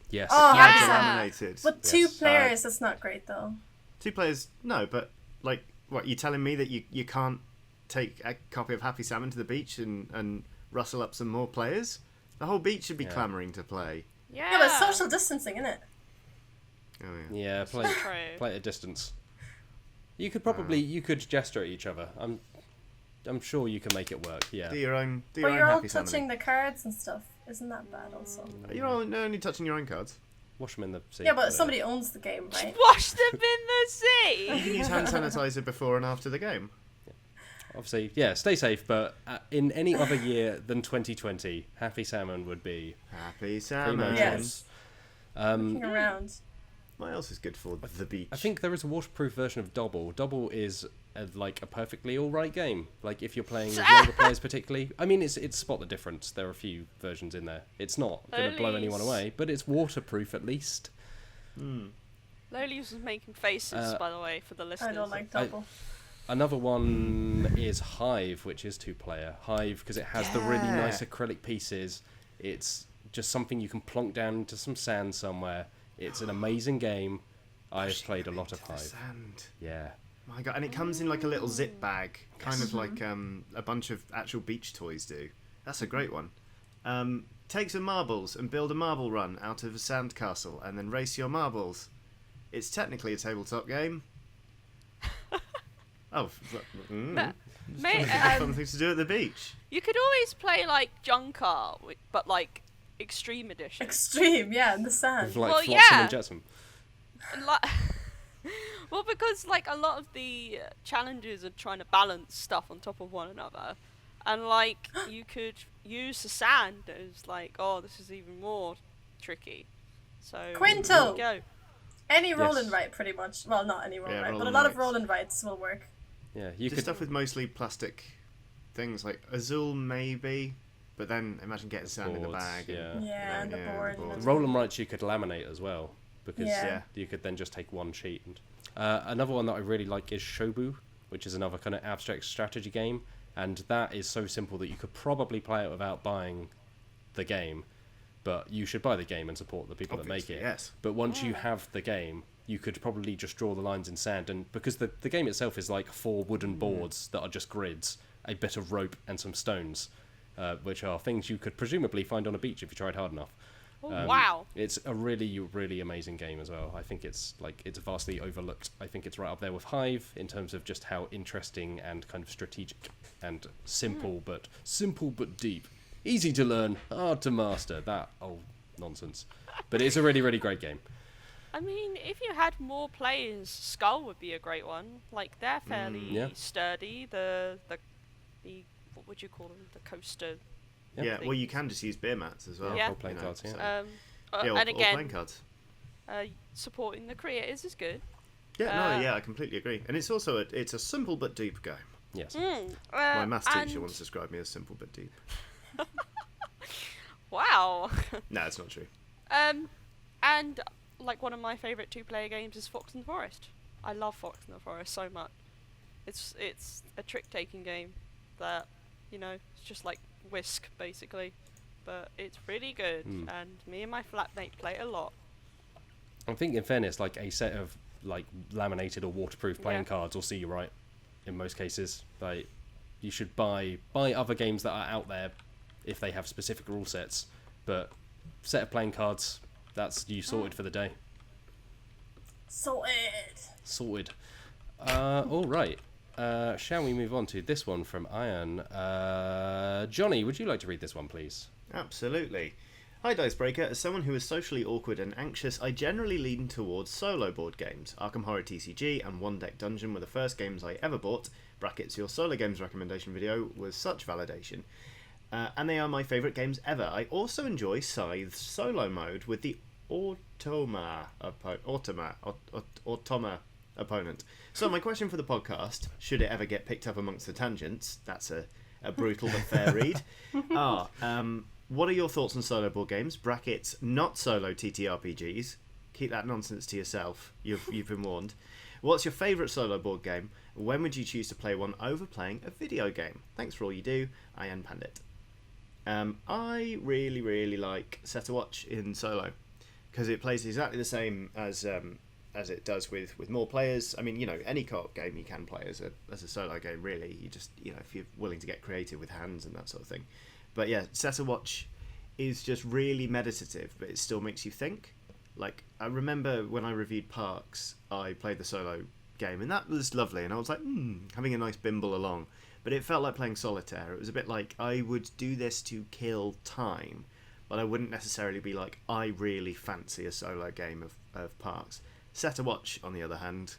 Yes. Oh, Yeah. Happy Salmon. Laminated. But two Yes. players, that's not great though. 2 players, no, but what, you telling me that you can't take a copy of Happy Salmon to the beach and rustle up some more players? The whole beach should be clamouring to play. Yeah. Yeah, but social distancing, innit? Oh, yeah. Yeah, True. play at a distance. You could probably gesture at each other. I'm sure you can make it work. Yeah. Do your own But you're all Happy Salmon. touching the cards and stuff. Isn't that bad also? You're only touching your own cards. Wash them in the sea. Yeah, but somebody owns the game, right? Wash them in the You sea. can use hand sanitizer before and after the game. Obviously, yeah, stay safe, but in any other year than 2020, Happy Salmon would be Happy pretty Salmon. much Yes. on. Looking around. What else is good for the beach? I think there is a waterproof version of Dobble. Dobble is a perfectly alright game. Like if you're playing with younger players particularly. I mean, it's spot the difference. There are a few versions in there. It's not going to blow anyone Lolies. away, but it's waterproof at least. Lolies was making faces, by the way, for the listeners. I don't like double. Another one is Hive, which is 2-player. Hive, because it has the really Yeah. nice acrylic pieces. It's just something you can plonk down into some sand somewhere. It's an amazing game. I've played a lot of Into the Hive. sand. Yeah. My God, and it comes in like a little zip bag, kind of like a bunch of actual beach toys do. That's a great one. Take some marbles and build a marble run out of a sand castle, and then race your marbles. It's technically a tabletop game. Fun things to do at the beach. You could always play like Junker, but like Extreme Edition. Extreme, yeah, in the sand. With like Well, Flotsam yeah. and Jetsam. Like, well, because like a lot of the challenges are trying to balance stuff on top of one another, and like you could use the sand as like, oh, this is even more tricky. So Quinto! there you go. Any roll Yes. and write, pretty much. Well, not any roll Yeah, and write, roll but a and lot of writes. roll and writes will work. Yeah, you Just could. stuff with mostly plastic things, like Azul maybe, but then imagine getting sand in the boards, bag. yeah. Yeah, and the board. and Roll and writes you could laminate as well, because Yeah. you could then just take one sheet. And another one that I really like is Shobu, which is another kind of abstract strategy game, and that is so simple that you could probably play it without buying the game. but you should buy the game and support the people Obviously, that make it. yes. But once you have the game, you could probably just draw the lines in sand, and because the game itself is like 4 wooden boards that are just grids, a bit of rope and some stones, which are things you could presumably find on a beach if you tried hard enough. Oh, wow. It's a really, really amazing game as well. I think it's vastly overlooked. I think it's right up there with Hive in terms of just how interesting and kind of strategic and simple but deep. Easy to learn, hard to master. That old nonsense. But it's a really, really great game. I mean, if you had more players, Skull would be a great one. Like, they're fairly sturdy. The what would you call them? The coaster. Yeah, well, you can just use beer mats as well. Yeah. Or playing cards, yeah. Or and again, playing cards. supporting the creators is good. Yeah, I completely agree. And it's also it's a simple but deep game. Yes. My maths teacher once described me as simple but deep. Wow. No, it's not true. And like one of my favourite 2-player games is Fox in the Forest. I love Fox in the Forest so much. It's a trick-taking game that, it's just like Whisk basically, but it's really good, and me and my flatmate play it a lot. I think in fairness, like a set of like laminated or waterproof playing cards will see you right in most cases. Like, you should buy other games that are out there if they have specific rule sets, but set of playing cards, that's you sorted for the day. Sorted. All right. Shall we move on to this one from Iron? Johnny, would you like to read this one, please? Absolutely. Hi, Dicebreaker. As someone who is socially awkward and anxious, I generally lean towards solo board games. Arkham Horror TCG and One Deck Dungeon were the first games I ever bought. Brackets, your solo games recommendation video was such validation. And they are my favourite games ever. I also enjoy Scythe's solo mode with the Automa opponent. So my question for the podcast, should it ever get picked up amongst the tangents, that's a brutal but fair read, what are your thoughts on solo board games? Brackets, not solo TTRPGs. Keep that nonsense to yourself. You've been warned. What's your favourite solo board game? When would you choose to play one over playing a video game? Thanks for all you do, Ian Pandit. I really, really like Set a Watch in solo, because it plays exactly the same as it does with more players. I mean, any co-op game you can play as a solo game, really. You just, if you're willing to get creative with hands and that sort of thing. But yeah, Set a Watch is just really meditative, but it still makes you think. Like, I remember when I reviewed Parks, I played the solo game, and that was lovely, and I was like, having a nice bimble along. But it felt like playing solitaire. It was a bit like, I would do this to kill time, but I wouldn't necessarily be like, I really fancy a solo game of Parks. Set a Watch, on the other hand,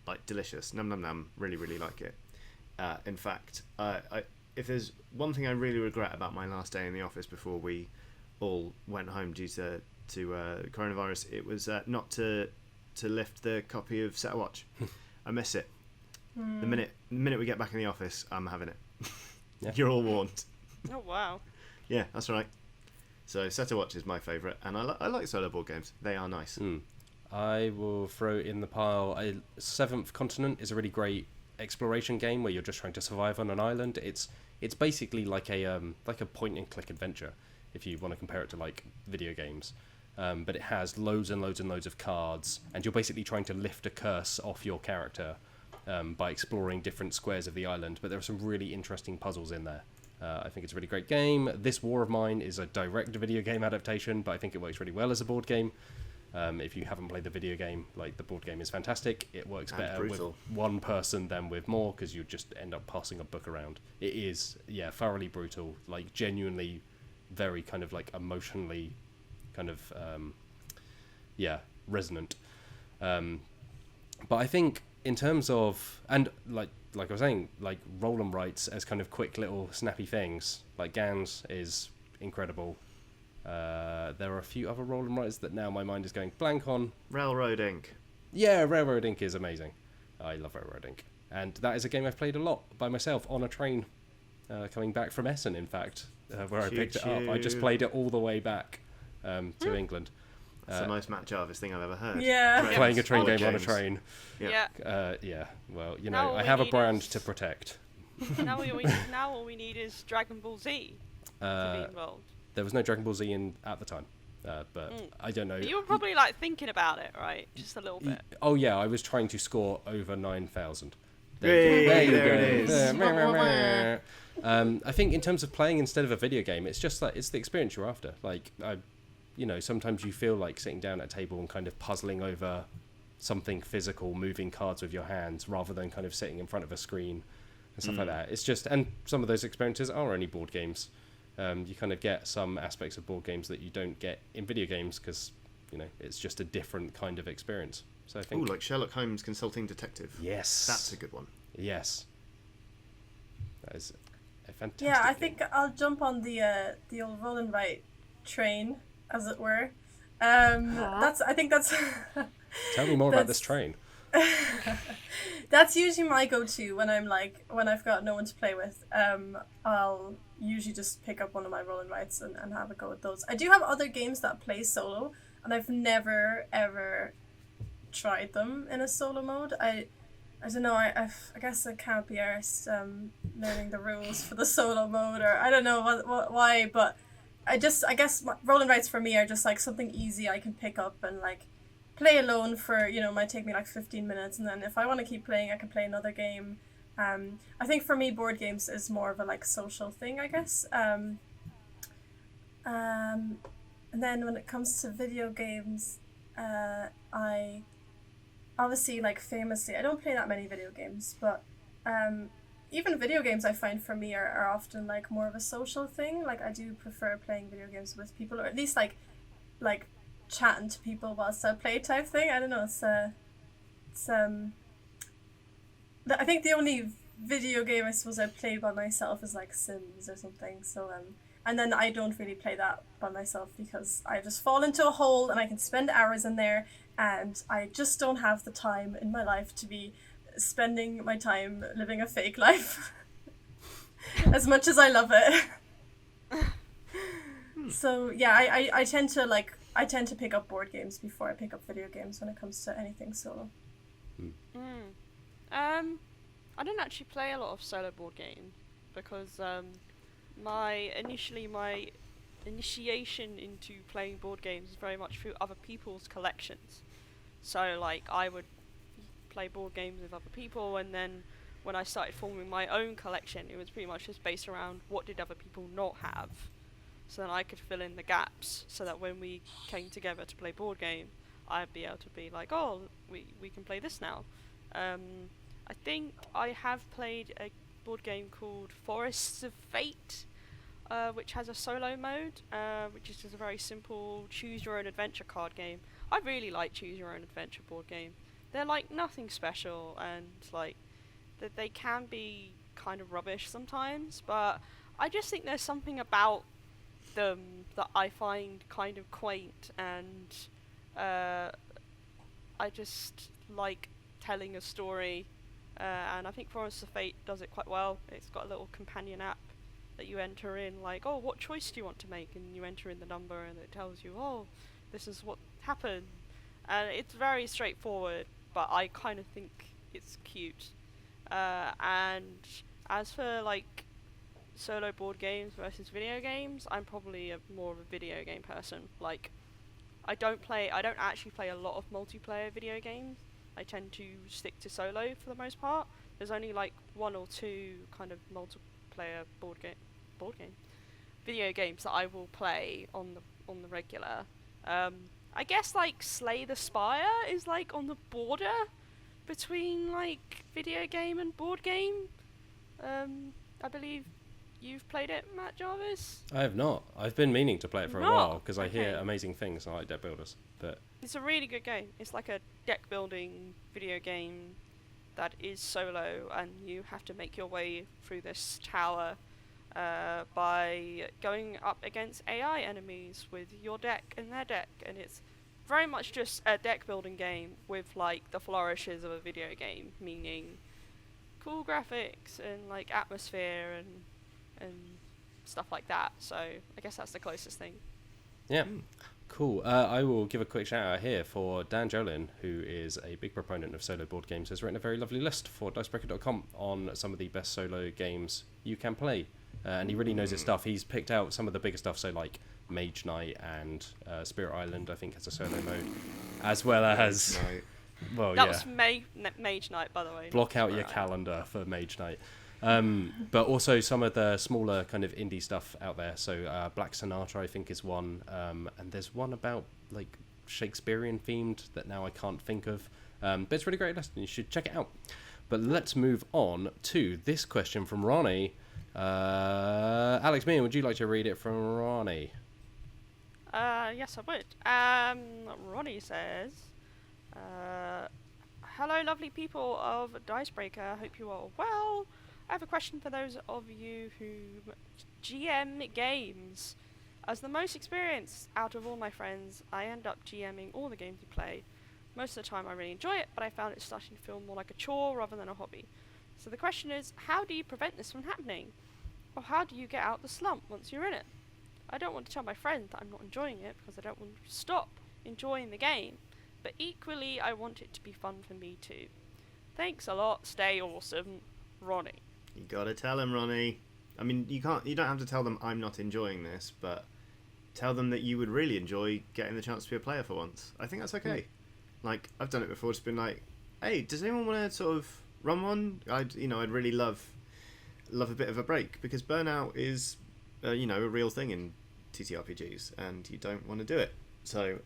like, delicious. Num num num. Really, really like it. In fact, if there's one thing I really regret about my last day in the office before we all went home due to coronavirus, it was not to lift the copy of Set a Watch. I miss it. The minute we get back in the office, I'm having it. Yeah. You're all warned. Oh, wow. Yeah, that's right. So Set a Watch is my favourite, and I like solo board games. They are nice. I will throw in the pile. Seventh Continent is a really great exploration game where you're just trying to survive on an island. It's basically like a point and click adventure, if you want to compare it to like video games. But it has loads and loads and loads of cards, and you're basically trying to lift a curse off your character by exploring different squares of the island. But there are some really interesting puzzles in there. I think it's a really great game. This War of Mine is a direct video game adaptation, but I think it works really well as a board game. If you haven't played the video game, like, the board game is fantastic. It works And better brutal. with one person than with more, because you just end up passing a book around. It is, thoroughly brutal, like, genuinely very kind of like emotionally kind of resonant. But I think in terms of, and like I was saying, like, roll and writes as kind of quick little snappy things, like Gans is incredible. There are a few other roll and writes that now my mind is going blank on. Railroad Ink. Yeah, Railroad Ink is amazing. I love Railroad Ink. And that is a game I've played a lot by myself on a train, coming back from Essen, in fact, where I picked it up. I just played it all the way back to England. That's the most Matt Jarvis thing I've ever heard. Yeah. Trains. Playing a train Bullet game on a games. train. Yeah. Well, Now all I we have a need brand is- to protect. Now all we need is Dragon Ball Z to be involved. There was no Dragon Ball Z in at the time, but I don't know. You were probably like thinking about it, right? Just a little bit. Oh yeah, I was trying to score over 9,000. Hey, There you there go. it is. I think in terms of playing instead of a video game, it's just like it's the experience you're after. Like, sometimes you feel like sitting down at a table and kind of puzzling over something physical, moving cards with your hands, rather than kind of sitting in front of a screen and stuff like that. It's just, and some of those experiences are only board games. You kind of get some aspects of board games that you don't get in video games because, it's just a different kind of experience. So I think, like Sherlock Holmes Consulting Detective. yes, That's a good one. Yes, that is a fantastic. Yeah, I game. think I'll jump on the old roll and write train, as it were. I think that's. Tell me more about this train. That's usually my go-to when I've got no one to play with. I'll usually just pick up one of my roll and writes and have a go at those. I do have other games that play solo, and I've never ever tried them in a solo mode. I don't know. I guess I can't be arsed learning the rules for the solo mode, or I don't know why, but I guess roll and writes for me are just like something easy I can pick up and like play alone for, might take me like 15 minutes, and then if I want to keep playing I can play another game. I think for me board games is more of a like social thing, I guess. And then when it comes to video games, I obviously, like, famously, I don't play that many video games, but even video games I find for me are often like more of a social thing. Like, I do prefer playing video games with people, or at least like chatting to people whilst I play type thing. I don't know, I think the only video game I suppose I play by myself is like Sims or something, so and then I don't really play that by myself because I just fall into a hole and I can spend hours in there, and I just don't have the time in my life to be spending my time living a fake life as much as I love it. So yeah, I tend to pick up board games before I pick up video games when it comes to anything solo. I don't actually play a lot of solo board games because my initiation into playing board games is very much through other people's collections. So like I would play board games with other people, and then when I started forming my own collection, it was pretty much just based around what did other people not have, so then I could fill in the gaps, so that when we came together to play board game, I'd be able to be like, oh, we can play this now. I think I have played a board game called Forests of Fate, which has a solo mode, which is just a very simple choose your own adventure card game. I really like choose your own adventure board game. They're like nothing special, and like that they can be kind of rubbish sometimes, but I just think there's something about them that I find kind of quaint, and I just like telling a story, and I think Forest of Fate does it quite well. It's got a little companion app that you enter in, like, oh, what choice do you want to make, and you enter in the number and it tells you, oh, this is what happened, and it's very straightforward, but I kind of think it's cute. And as for like solo board games versus video games, I'm probably more of a video game person. Like, I don't actually play a lot of multiplayer video games. I tend to stick to solo for the most part. There's only like one or two kind of multiplayer video games that I will play on the regular. I guess like Slay the Spire is like on the border between like video game and board game. I believe you've played it, Matt Jarvis? I have not. I've been meaning to play it for a while because I hear Okay. amazing things. I like deck builders, but It's a really good game. It's like a deck building video game that is solo, and you have to make your way through this tower by going up against AI enemies with your deck and their deck, and it's very much just a deck building game with like the flourishes of a video game, meaning cool graphics and like atmosphere and stuff like that. So I guess that's the closest thing. yeah. Cool. I will give a quick shout out here for Dan Jolin, who is a big proponent of solo board games, has written a very lovely list for Dicebreaker.com on some of the best solo games you can play and he really knows his stuff. He's picked out some of the bigger stuff, so like Mage Knight and Spirit Island, I think, has a solo mode, as well as well, That yeah. was Mage Knight, by the way. Block out your calendar for Mage Knight. But also some of the smaller kind of indie stuff out there. So Black Sonata, I think, is one, and there's one about like Shakespearean themed that now I can't think of. But it's really great lesson. You should check it out. But let's move on to this question from Ronnie. Alex Meehan, would you like to read it from Ronnie? Yes, I would. Ronnie says, hello, lovely people of Dicebreaker. Hope you are all well. I have a question for those of you who GM games. As the most experienced out of all my friends, I end up GMing all the games we play. Most of the time I really enjoy it, but I found it starting to feel more like a chore rather than a hobby. So the question is, how do you prevent this from happening? Or how do you get out the slump once you're in it? I don't want to tell my friends that I'm not enjoying it because I don't want to stop enjoying the game, but equally I want it to be fun for me too. Thanks a lot, stay awesome, Ronnie. You gotta tell them, Ronnie. I mean, you don't have to tell them I'm not enjoying this, but tell them that you would really enjoy getting the chance to be a player for once. I think that's okay. Like, I've done it before. It's been like, hey, does anyone want to sort of run one? I'd really love a bit of a break, because burnout is, a real thing in TTRPGs, and you don't want to do it. So,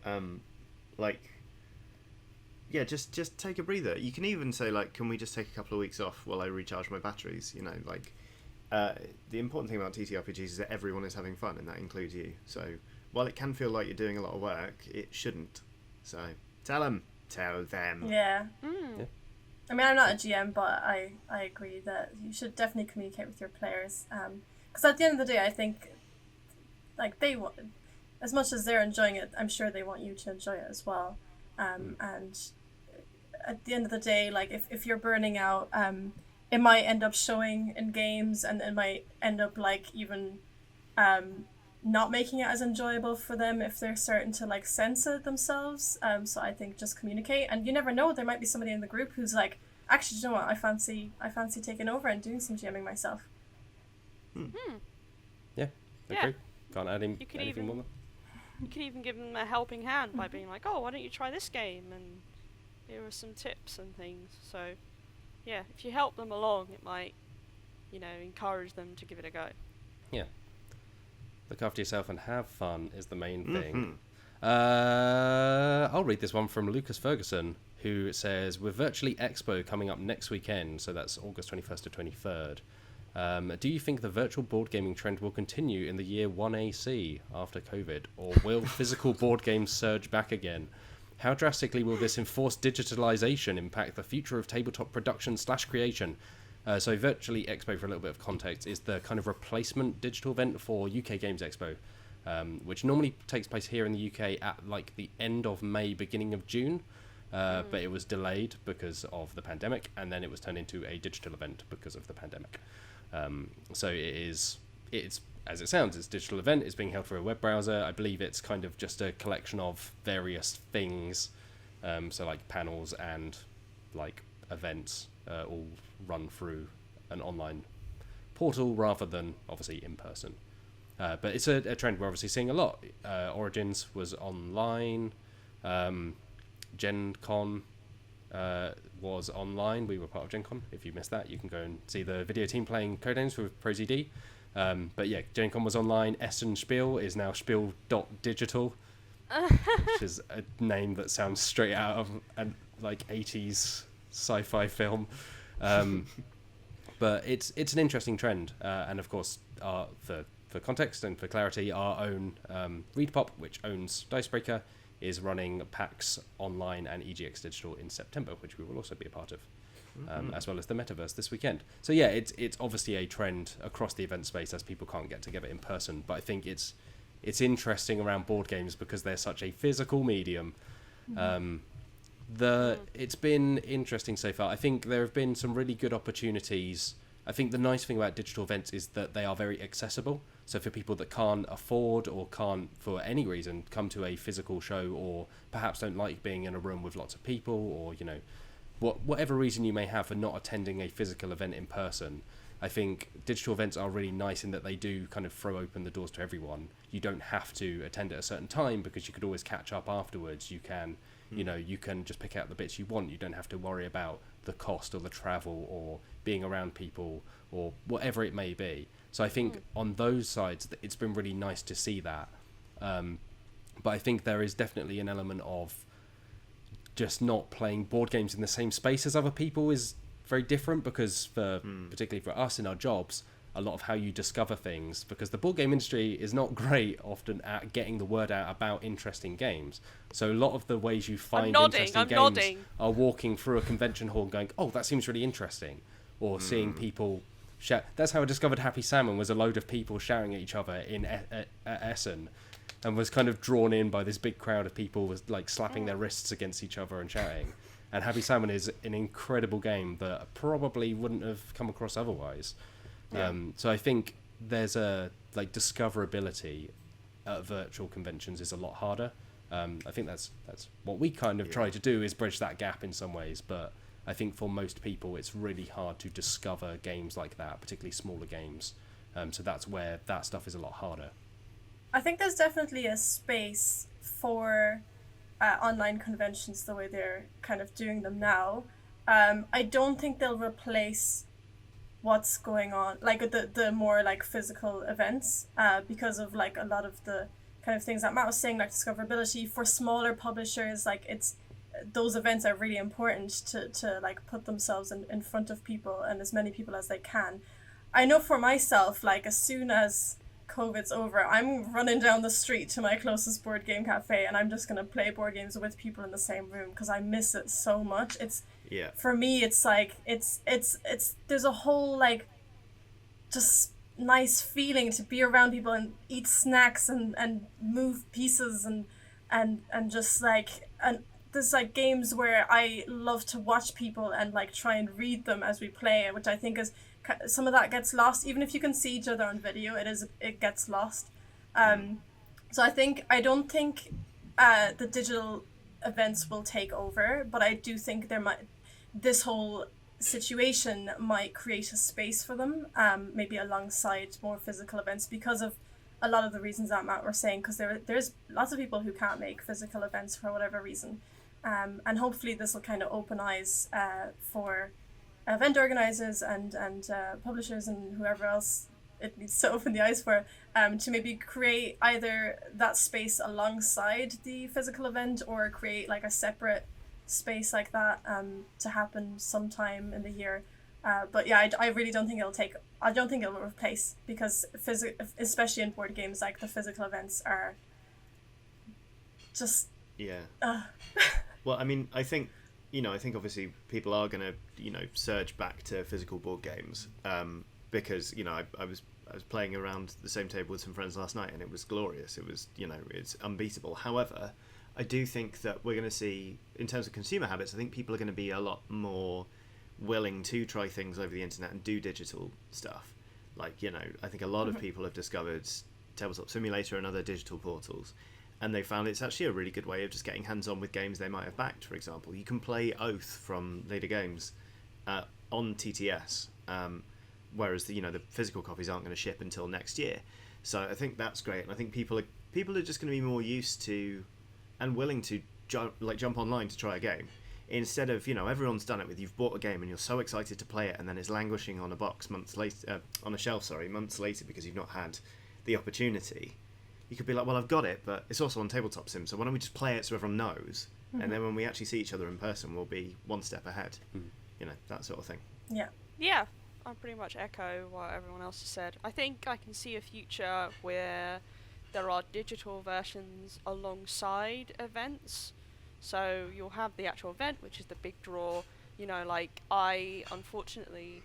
just take a breather. You can even say, like, can we just take a couple of weeks off while I recharge my batteries? The important thing about TTRPGs is that everyone is having fun, and that includes you. So, while it can feel like you're doing a lot of work, it shouldn't. So, tell them. Yeah. Mm. I mean, I'm not a GM, but I agree that you should definitely communicate with your players. Because at the end of the day, I think, like, they want, as much as they're enjoying it, I'm sure they want you to enjoy it as well. And at the end of the day, like, if you're burning out, it might end up showing in games, and it might end up, like, even not making it as enjoyable for them if they're starting to, like, censor themselves. So I think just communicate, and you never know, there might be somebody in the group who's like, actually, do you know what, I fancy taking over and doing some GMing myself. Yeah, agree. Can't add You could anything more. You can even give them a helping hand by being like, oh, why don't you try this game, and here are some tips and things. So yeah, if you help them along, it might, encourage them to give it a go. Yeah. Look after yourself and have fun is the main thing. Mm-hmm. I'll read this one from Lucas Ferguson, who says, with Virtually Expo coming up next weekend, so that's August 21st to 23rd, do you think the virtual board gaming trend will continue in the year 1 AC after COVID, or will physical board games surge back again? How drastically will this enforced digitalization impact the future of tabletop production/creation? So Virtually Expo, for a little bit of context, is the kind of replacement digital event for UK Games Expo, which normally takes place here in the UK at like the end of May, beginning of June, but it was delayed because of the pandemic, and then it was turned into a digital event because of the pandemic. So it's, as it sounds, it's a digital event. It's being held through a web browser. I believe it's kind of just a collection of various things, so like panels and like events, all run through an online portal rather than obviously in person. But it's a trend we're obviously seeing a lot. Origins was online. Gen Con was online. We were part of Gen Con. If you missed that, you can go and see the video team playing Codenames with ProZD. But yeah, Gen Con was online. Essen Spiel is now Spiel.digital, which is a name that sounds straight out of an like 80s sci-fi film. But it's an interesting trend. And of course, for context and for clarity, our own ReadPop, which owns Dicebreaker, is running PAX Online and EGX Digital in September, which we will also be a part of, as well as the Metaverse this weekend. So yeah, it's obviously a trend across the event space as people can't get together in person. But I think it's interesting around board games because they're such a physical medium. It's been interesting so far. I think there have been some really good opportunities. I think the nice thing about digital events is that they are very accessible. So for people that can't afford or can't, for any reason, come to a physical show, or perhaps don't like being in a room with lots of people, or whatever reason you may have for not attending a physical event in person, I think digital events are really nice in that they do kind of throw open the doors to everyone. You don't have to attend at a certain time because you could always catch up afterwards. You can, you know, you can just pick out the bits you want. You don't have to worry about the cost or the travel or being around people or whatever it may be. So I think on those sides, it's been really nice to see that. But I think there is definitely an element of just not playing board games in the same space as other people is very different, because for particularly for us in our jobs, a lot of how you discover things, because the board game industry is not great often at getting the word out about interesting games. So a lot of the ways you find interesting games are walking through a convention hall and going, oh, that seems really interesting, or seeing people shout. That's how I discovered Happy Salmon, was a load of people shouting at each other in at Essen, and was kind of drawn in by this big crowd of people was like slapping their wrists against each other and shouting. And Happy Salmon is an incredible game that I probably wouldn't have come across otherwise. Yeah. So I think there's a like discoverability at virtual conventions is a lot harder. I think that's what we kind of try to do, is bridge that gap in some ways. But I think for most people, it's really hard to discover games like that, particularly smaller games. So that's where that stuff is a lot harder. I think there's definitely a space for online conventions the way they're kind of doing them now. I don't think they'll replace what's going on, like the more like physical events, because of like a lot of the kind of things that Matt was saying, like discoverability for smaller publishers. Like those events are really important to like put themselves in front of people and as many people as they can. I know for myself, like as soon as COVID's over, I'm running down the street to my closest board game cafe and I'm just going to play board games with people in the same room because I miss it so much. For me, it's like, it's there's a whole like just nice feeling to be around people and eat snacks and move pieces and just like, and there's like games where I love to watch people and like try and read them as we play, which I think is some of that gets lost. Even if you can see each other on video, it gets lost. So I don't think the digital events will take over, but I do think this whole situation might create a space for them, maybe alongside more physical events, because of a lot of the reasons that Matt was saying, because there's lots of people who can't make physical events for whatever reason, and hopefully this will kind of open eyes for event organizers and publishers and whoever else it needs to open the eyes for, to maybe create either that space alongside the physical event or create like a separate space like that to happen sometime in the year. But yeah, I really don't think I don't think it'll replace, because especially in board games, like the physical events are just Well, I mean, I think obviously people are going to, surge back to physical board games, because, I was playing around the same table with some friends last night and it was glorious. It was, it's unbeatable. However, I do think that we're going to see, in terms of consumer habits, I think people are going to be a lot more willing to try things over the internet and do digital stuff. Like, I think a lot of people have discovered Tabletop Simulator and other digital portals, and they found it's actually a really good way of just getting hands-on with games they might have backed. For example, you can play Oath from Leader Games on TTS, whereas the physical copies aren't going to ship until next year. So I think that's great, and I think people are just going to be more used to and willing to jump online to try a game, instead of everyone's done it with, you've bought a game and you're so excited to play it and then it's languishing on a box months later because you've not had the opportunity. You could be like, well, I've got it, but it's also on Tabletop Sim, so why don't we just play it so everyone knows? And then when we actually see each other in person, we'll be one step ahead. That sort of thing. Yeah, I pretty much echo what everyone else has said. I think I can see a future where there are digital versions alongside events. So you'll have the actual event, which is the big draw. Like unfortunately,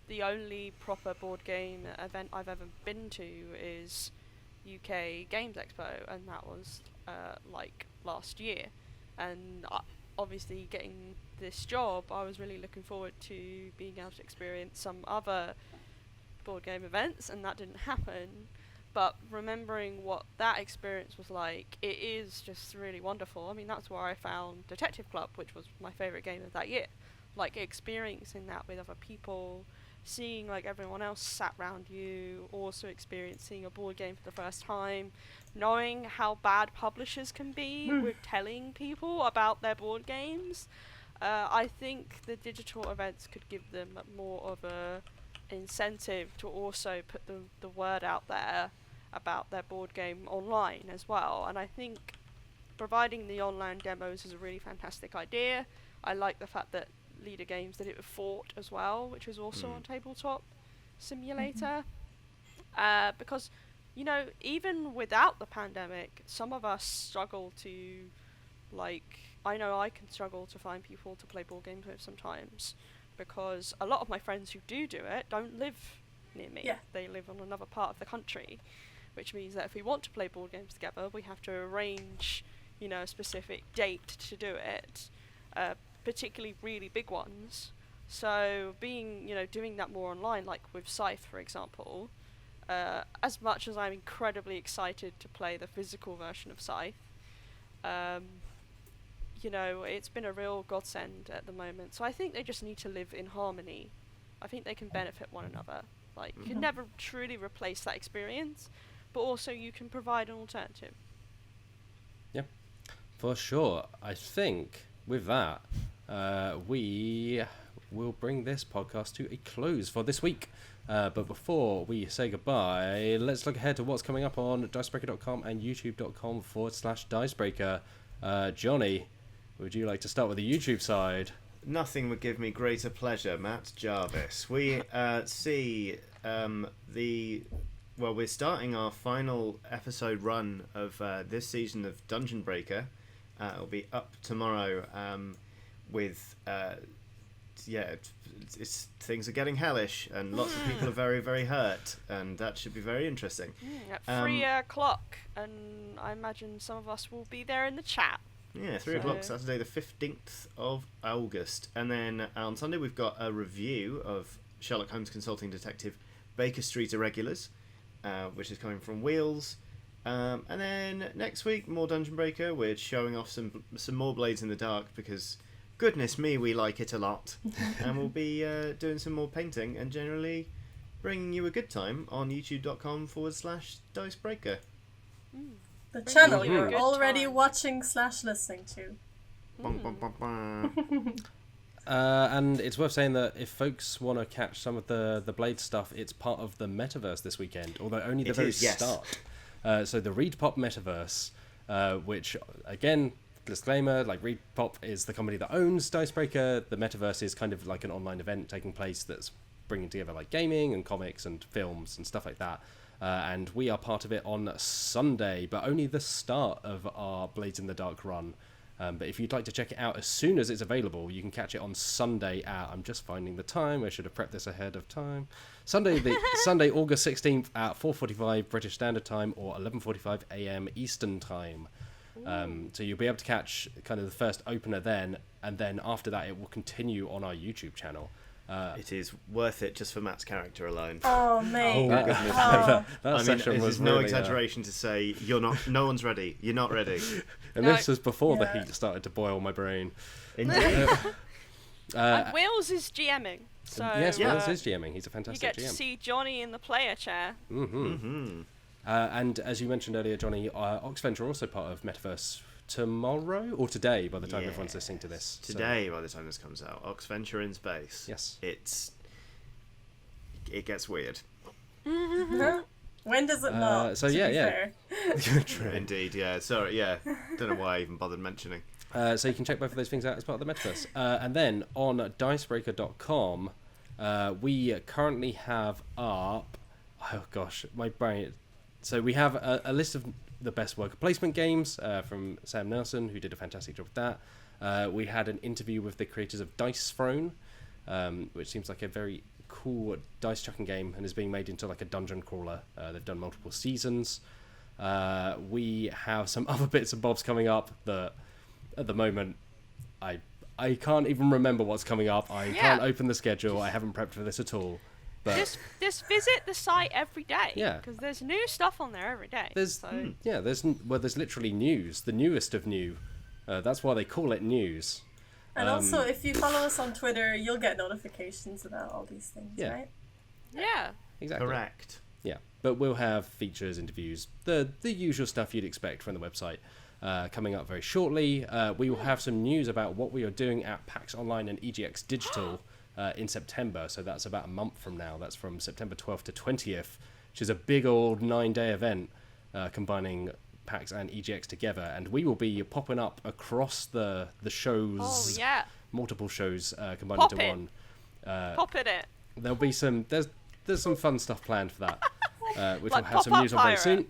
the only proper board game event I've ever been to is UK Games Expo, and that was like last year. And obviously getting this job, I was really looking forward to being able to experience some other board game events, and that didn't happen. But remembering what that experience was like, it is just really wonderful. I mean, that's where I found Detective Club, which was my favourite game of that year. Like, experiencing that with other people, seeing like everyone else sat around you, also experiencing a board game for the first time, knowing how bad publishers can be with telling people about their board games. I think the digital events could give them more of a incentive to also put the word out there about their board game online as well. And I think providing the online demos is a really fantastic idea. I like the fact that Leader Games did it with Fort as well, which is also on Tabletop Simulator. Because, you know, even without the pandemic, some of us struggle to, like, I know I can struggle to find people to play board games with sometimes, because a lot of my friends who do it don't live near me. Yeah. They live on another part of the country, which means that if we want to play board games together, we have to arrange, you know, a specific date to do it, particularly really big ones. So being, you know, doing that more online, like with Scythe, for example, as much as I'm incredibly excited to play the physical version of Scythe, you know, it's been a real godsend at the moment. So I think they just need to live in harmony. I think they can benefit one another. Like, you can never truly replace that experience, but also you can provide an alternative. Yeah, for sure. I think with that, we will bring this podcast to a close for this week. But before we say goodbye, let's look ahead to what's coming up on Dicebreaker.com and YouTube.com/Dicebreaker. Johnny, would you like to start with the YouTube side? Nothing would give me greater pleasure, Matt Jarvis. We see we're starting our final episode run of this season of Dungeon Breaker. It'll be up tomorrow with things are getting hellish and lots of people are very, very hurt, and that should be very interesting. At 3 o'clock, and I imagine some of us will be there in the chat. Yeah, 3 o'clock, Saturday the 15th of August. And then on Sunday we've got a review of Sherlock Holmes Consulting Detective Baker Street Irregulars, which is coming from Wheels. And then next week, more Dungeon Breaker. We're showing off some more Blades in the Dark because, goodness me, we like it a lot. And we'll be doing some more painting and generally bringing you a good time on youtube.com/Dicebreaker. The channel you a you're good already time. watching/listening to. And it's worth saying that if folks want to catch some of the Blade stuff, it's part of the metaverse this weekend, although only the very start. So the Reed Pop metaverse, which, again, disclaimer, like Reed Pop is the company that owns Dicebreaker. The metaverse is kind of like an online event taking place that's bringing together like gaming and comics and films and stuff like that. And we are part of it on Sunday, but only the start of our Blades in the Dark run. But if you'd like to check it out as soon as it's available, you can catch it on Sunday at, I'm just finding the time, I should have prepped this ahead of time, Sunday August 16th at 4:45 British Standard Time or 11:45 AM Eastern Time. So you'll be able to catch kind of the first opener then, and then after that it will continue on our YouTube channel. It is worth it just for Matt's character alone. Oh, mate. That session it was is no really, exaggeration to say no one's ready. You're not ready. And No. this was before the heat started to boil my brain. Indeed. And Wills is GMing. So, yes, Wills is GMing. He's a you fantastic get GM. to see Johnny in the player chair. And as you mentioned earlier, Johnny, Oxventure are also part of Metaverse tomorrow or today by the time everyone's listening to this. Today, by the time this comes out, Oxventure in space. Yes. It gets weird. When does it not? So to yeah, be yeah. fair? True. Indeed, yeah. Sorry, yeah. Don't know why I even bothered mentioning. So you can check both of those things out as part of the Metaverse. And then on Dicebreaker.com, we currently have up... Oh gosh, my brain... So we have a list of the best worker placement games from Sam Nelson, who did a fantastic job with that. We had an interview with the creators of Dice Throne, which seems like a very cool dice chucking game and is being made into like a dungeon crawler. They've done multiple seasons. We have some other bits and bobs coming up that at the moment I can't even remember what's coming up. I can't open the schedule. I haven't prepped for this at all. But Just visit the site every day. Yeah. Because there's new stuff on there every day. there's there's literally news, the newest of new. That's why they call it news. And also, if you follow us on Twitter, you'll get notifications about all these things, right? Yeah. Exactly. Correct. Yeah, but we'll have features, interviews, the usual stuff you'd expect from the website coming up very shortly. We will have some news about what we are doing at PAX Online and EGX Digital in September. So that's about a month from now. That's from September 12th to 20th, which is a big old 9-day event combining PAX and EGX together. And we will be popping up across the shows. Oh, yeah. Multiple shows combined Pop into it. one. Pop in it. There'll be some... There's some fun stuff planned for that, which Like we'll have some pop-up news on very pirate. soon.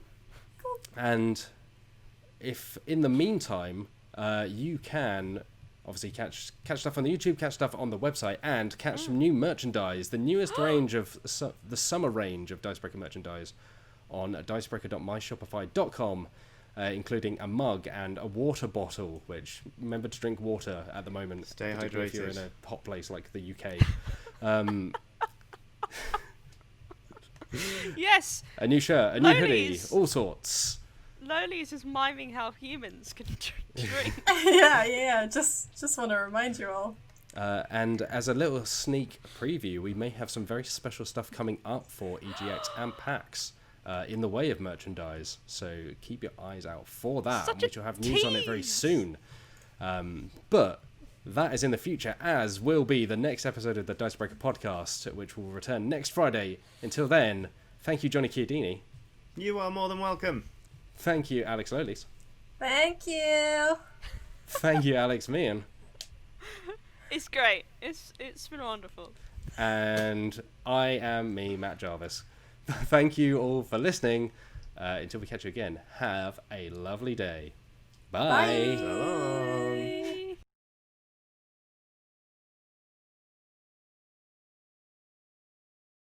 And if in the meantime you can obviously catch stuff on the YouTube, catch stuff on the website, and catch some new merchandise, the newest range of the summer range of Dicebreaker merchandise on dicebreaker.myshopify.com, including a mug and a water bottle. Which remember to drink water at the moment. Stay particularly if you're in hydrated. a hot place like the UK. Yes. A new shirt, a new hoodie, Lolies. all sorts. Lolies is miming how humans can drink. yeah. Just want to remind you all. And as a little sneak preview, we may have some very special stuff coming up for EGX and PAX in the way of merchandise. So keep your eyes out for that, Such a which will have news on it very tease. soon. But that is in the future, as will be the next episode of the Dicebreaker podcast, which will return next Friday. Until then, thank you, Johnny Chiodini. You are more than welcome. Thank you, Alex Lolies. Thank you. Thank you, Alex Meehan. It's great. It's been wonderful. And I am me, Matt Jarvis. Thank you all for listening. Until we catch you again, have a lovely day. Bye. Bye. So long.